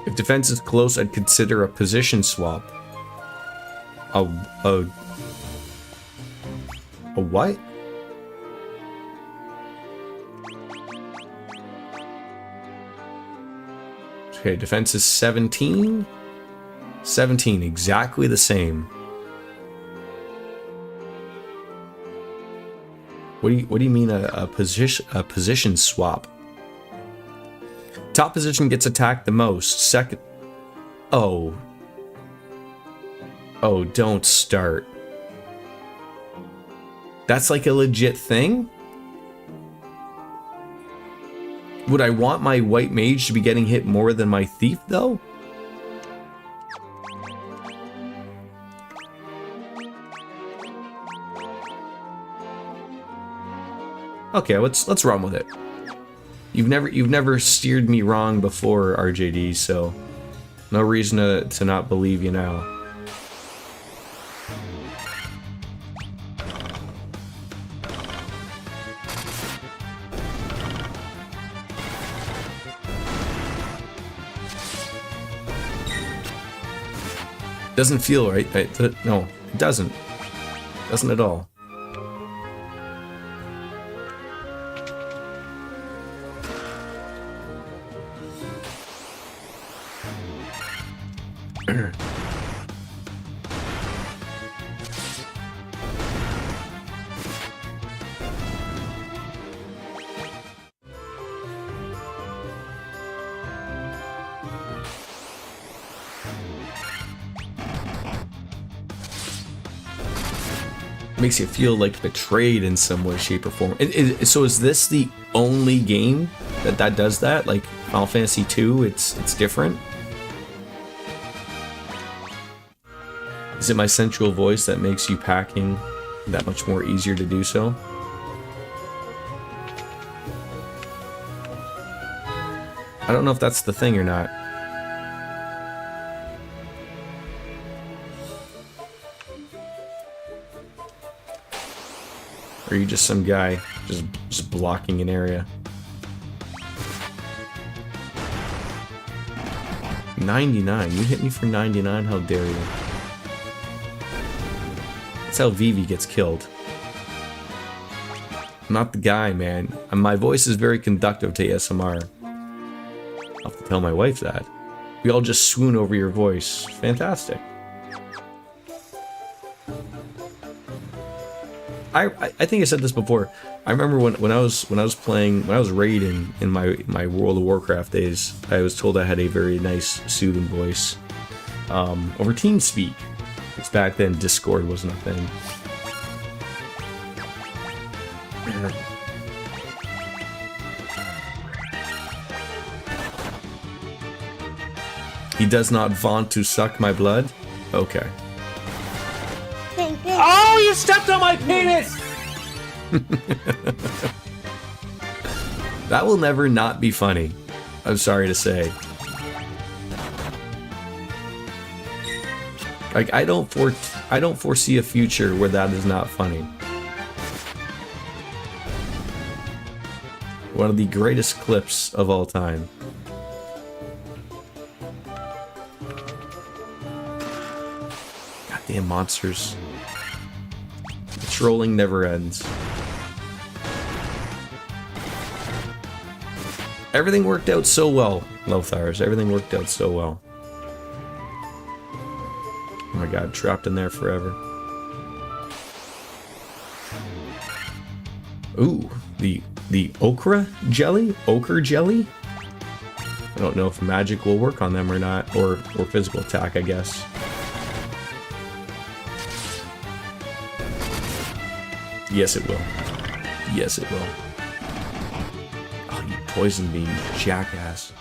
If defense is close, I'd consider a position swap. A what? Okay, defense is 17. 17, exactly the same. What do you mean a position swap? Top position gets attacked the most. Second. Oh. Oh, don't start. That's like a legit thing? Would I want my white mage to be getting hit more than my thief, though? Okay, let's run with it. You've never steered me wrong before, RJD, so no reason to not believe you now. Doesn't feel right. No, it doesn't. Doesn't at all. Makes you feel like betrayed in some way, shape, or form. So is this the only game that does that? Like Final Fantasy II, it's different? Is it my sensual voice that makes you packing that much more easier to do so? I don't know if that's the thing or not. Or are you just some guy just blocking an area? 99. You hit me for 99? How dare you? That's how Vivi gets killed. I'm not the guy, man. My voice is very conductive to ASMR. I'll have to tell my wife that. We all just swoon over your voice. Fantastic. I think I said this before. I remember when I was raiding in my World of Warcraft days, I was told I had a very nice soothing voice over TeamSpeak. Because back then Discord wasn't a thing. He does not vaunt to suck my blood? Okay. Oh, you stepped on my penis! That will never not be funny. I'm sorry to say. Like I don't foresee a future where that is not funny. One of the greatest clips of all time. Goddamn monsters. The trolling never ends. Everything worked out so well, Lothars. Everything worked out so well. Oh my god, trapped in there forever. Ooh, the okra jelly? Ochre jelly? I don't know if magic will work on them or not, or physical attack, I guess. Yes, it will. Yes, it will. Oh, you poisoned me, you jackass.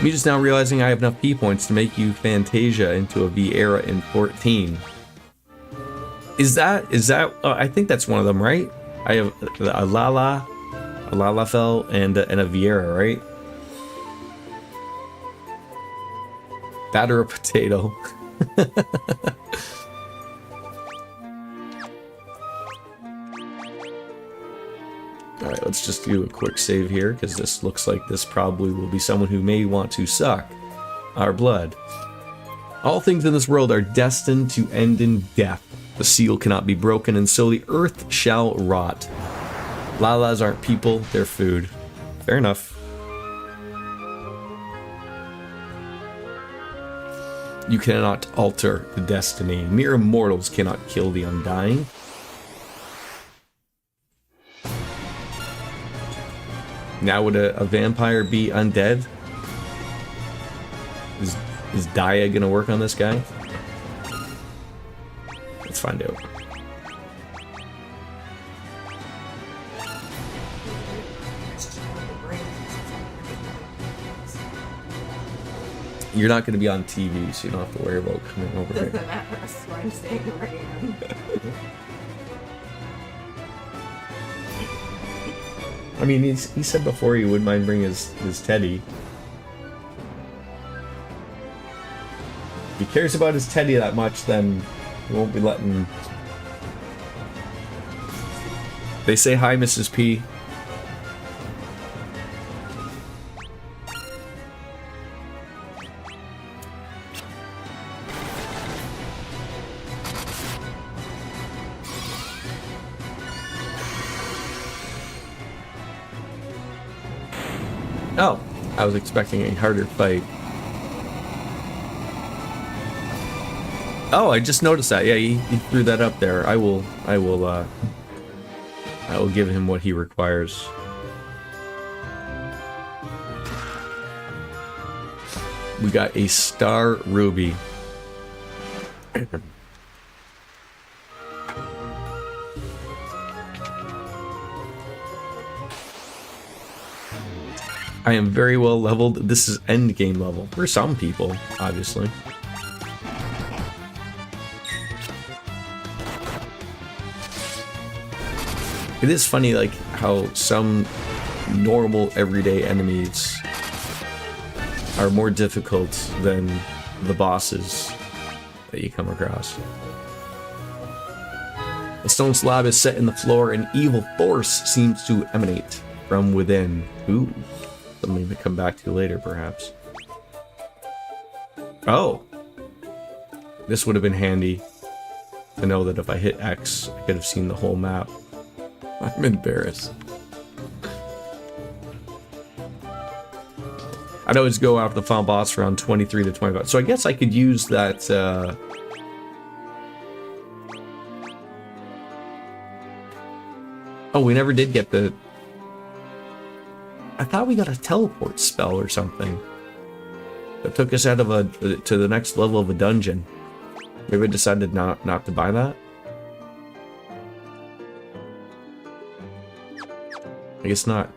Me just now realizing I have enough P points to make you Fantasia into a Vieira in 14. Is that? I think that's one of them, right? I have a Lalafell, and a Vieira, right? Batter a potato. Alright, let's just do a quick save here, because this looks like this probably will be someone who may want to suck our blood. All things in this world are destined to end in death. The seal cannot be broken, and so the earth shall rot. Lalas aren't people, they're food. Fair enough. You cannot alter the destiny. Mere mortals cannot kill the undying. Now would a vampire be undead? Is Daya gonna work on this guy? Let's find out. You're not going to be on TV, so you don't have to worry about coming over Doesn't here. matter. That's what I'm saying where I am. I mean, he said before he wouldn't mind bringing his teddy. If he cares about his teddy that much, then he won't be letting... They say hi, Mrs. P. Oh, I was expecting a harder fight. Oh, I just noticed that. Yeah, he threw that up there. I will give him what he requires. We got a star ruby. I am very well leveled. This is end game level for some people, obviously. It is funny, like, how some normal everyday enemies are more difficult than the bosses that you come across. A stone slab is set in the floor. An evil force seems to emanate from within. Ooh, something to come back to later, perhaps. Oh, this would have been handy to know that if I hit X, I could have seen the whole map. I'm embarrassed. I'd always go after the final boss around 23 to 25. So I guess I could use that, Oh, we never did get the... I thought we got a teleport spell or something that took us out of to the next level of a dungeon. Maybe I decided not to buy that. I guess not.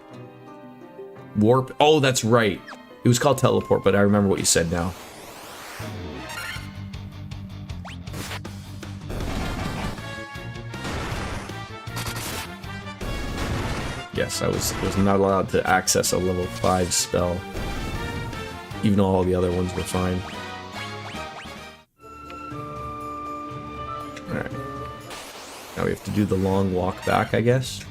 Warp. Oh, that's right. It was called teleport, but I remember what you said now. Yes, I was not allowed to access a level 5 spell, even though all the other ones were fine. Alright. Now we have to do the long walk back, I guess.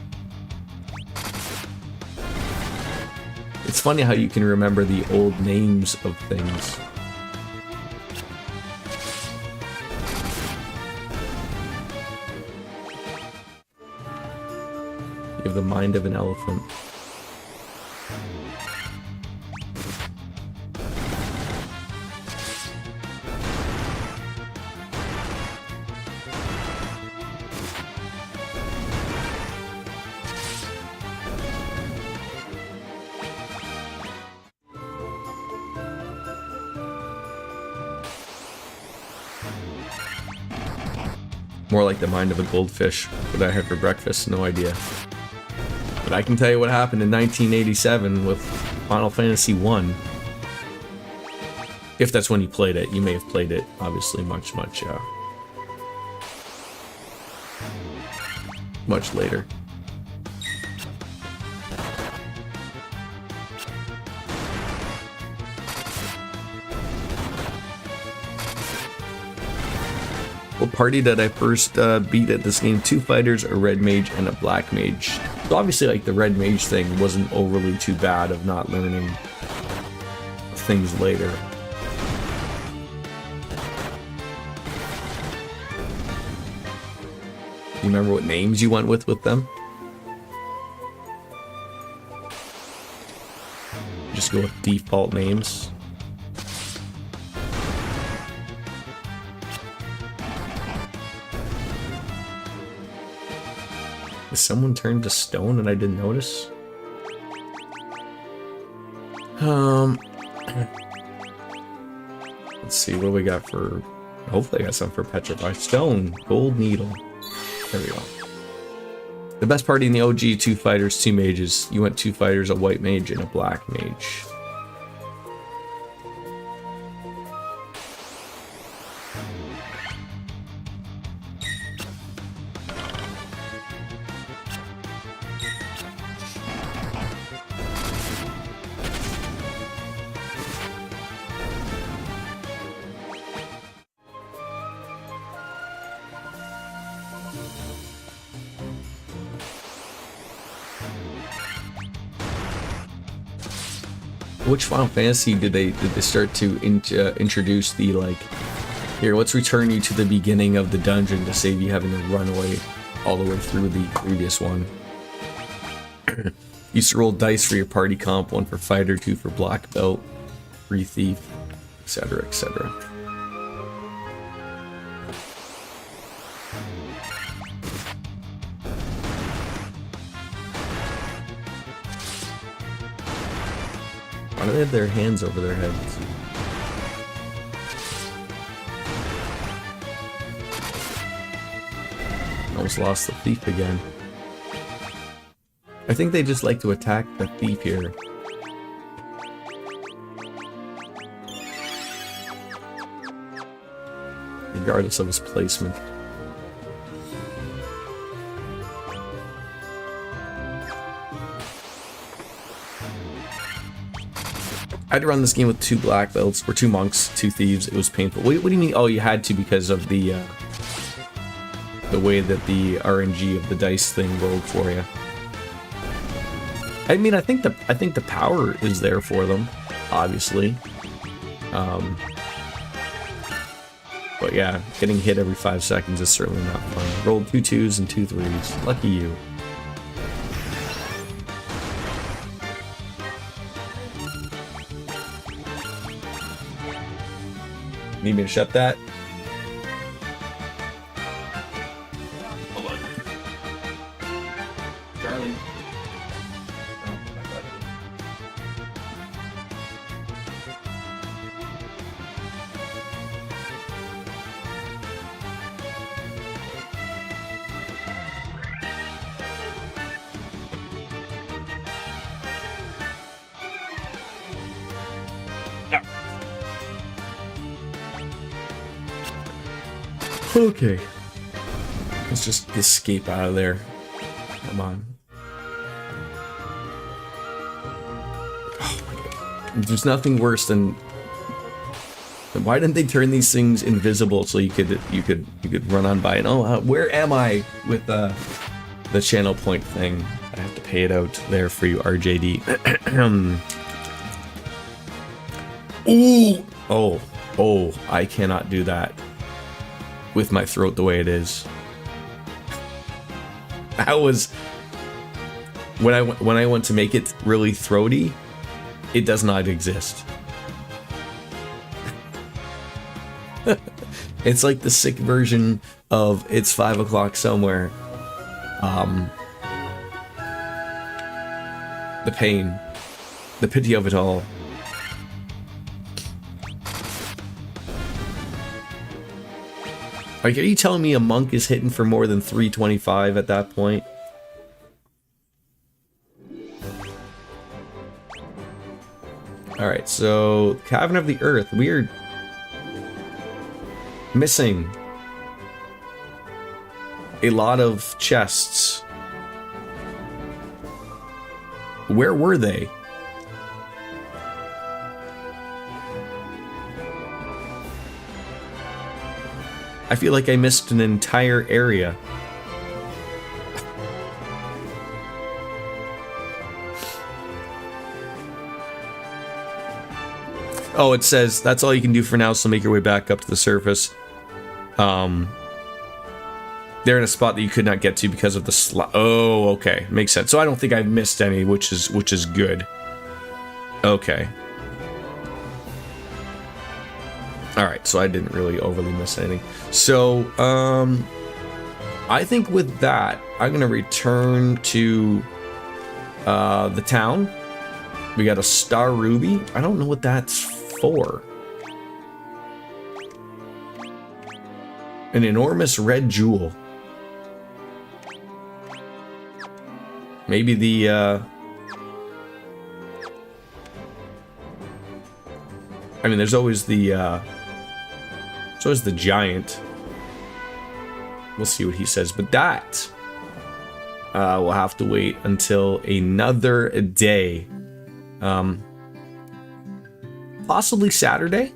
It's funny how you can remember the old names of things. You have the mind of an elephant. More like the mind of a goldfish. What I had for breakfast, no idea. But I can tell you what happened in 1987 with Final Fantasy 1. If that's when you played it. You may have played it, obviously, much later. What party did I first beat at this game? 2 fighters, a red mage, and a black mage. So obviously, like, the red mage thing wasn't overly too bad of not learning things later. Do you remember what names you went with them? Just go with default names. Is someone turned to stone and I didn't notice? Let's see, what do we got for... Hopefully I got something for petrified stone. Gold needle. There we go. The best party in the OG, 2 fighters, 2 mages. You went 2 fighters, a white mage, and a black mage. which Final Fantasy did they start to introduce the like, here, let's return you to the beginning of the dungeon to save you having to run away all the way through the previous one. Used to roll dice for your party comp, 1 for fighter, 2 for black belt, 3 thief, etc., etc. Why do they have their hands over their heads? Almost lost the thief again. I think they just like to attack the thief here. Regardless of his placement. I had to run this game with 2 black belts, or 2 monks, 2 thieves. It was painful. What do you mean? Oh, you had to because of the way that the RNG of the dice thing rolled for you. I mean, I think the power is there for them, obviously. But yeah, getting hit every 5 seconds is certainly not fun. Rolled 2 2s and 2 3s. Lucky you. Need me to shut that? Hold on. Charlie. Okay. Let's just escape out of there. Come on. Oh my god. There's nothing worse than... Why didn't they turn these things invisible so you could run on by and where am I with the channel point thing? I have to pay it out there for you, RJD. Ooh. Oh, I cannot do that with my throat the way it is. That was when I went to make it really throaty. It does not exist. It's like the sick version of It's 5 o'clock somewhere. The pain, the pity of it all. Like, are you telling me a monk is hitting for more than 325 at that point? Alright, so Cavern of the Earth. We're missing a lot of chests. Where were they? I feel like I missed an entire area. Oh, it says that's all you can do for now, so make your way back up to the surface. They're in a spot that you could not get to because of the oh, okay. Makes sense. So I don't think I've missed any, which is good. Okay. Alright, so I didn't really overly miss anything. So, I think with that, I'm gonna return to the town. We got a Star Ruby. I don't know what that's for. An enormous red jewel. Maybe the I mean, there's always the giant. We'll see what he says, but that we'll have to wait until another day. Possibly Saturday.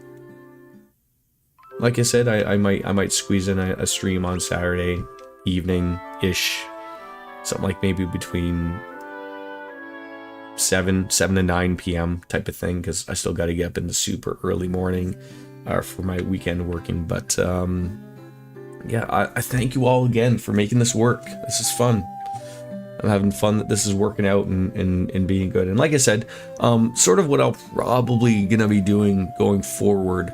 Like I said, I might squeeze in a stream on Saturday evening ish, something like maybe between 7 to 9 p.m. type of thing, because I still got to get up in the super early morning for my weekend working. But yeah, I thank you all again for making this work. This is fun. I'm having fun that this is working out and being good. And like I said, sort of what I'll probably gonna be doing going forward.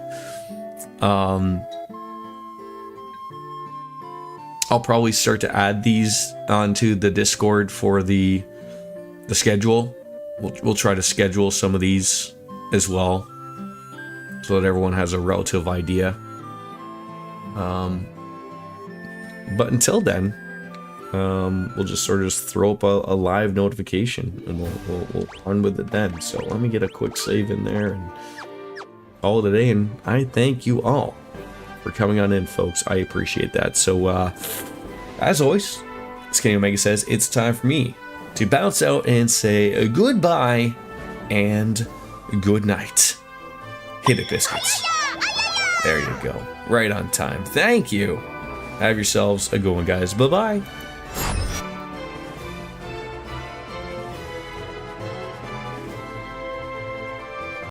I'll probably start to add these onto the Discord for the schedule. We'll try to schedule some of these as well, so that everyone has a relative idea. But until then, we'll just sort of throw up a live notification, and we'll run with it then. So let me get a quick save in there and call it a day. And I thank you all for coming on in, folks. I appreciate that. So as always, Skinny Omega says it's time for me to bounce out and say goodbye and good night. Hit it, biscuits. There you go. Right on time. Thank you. Have yourselves a good one, guys. Bye-bye.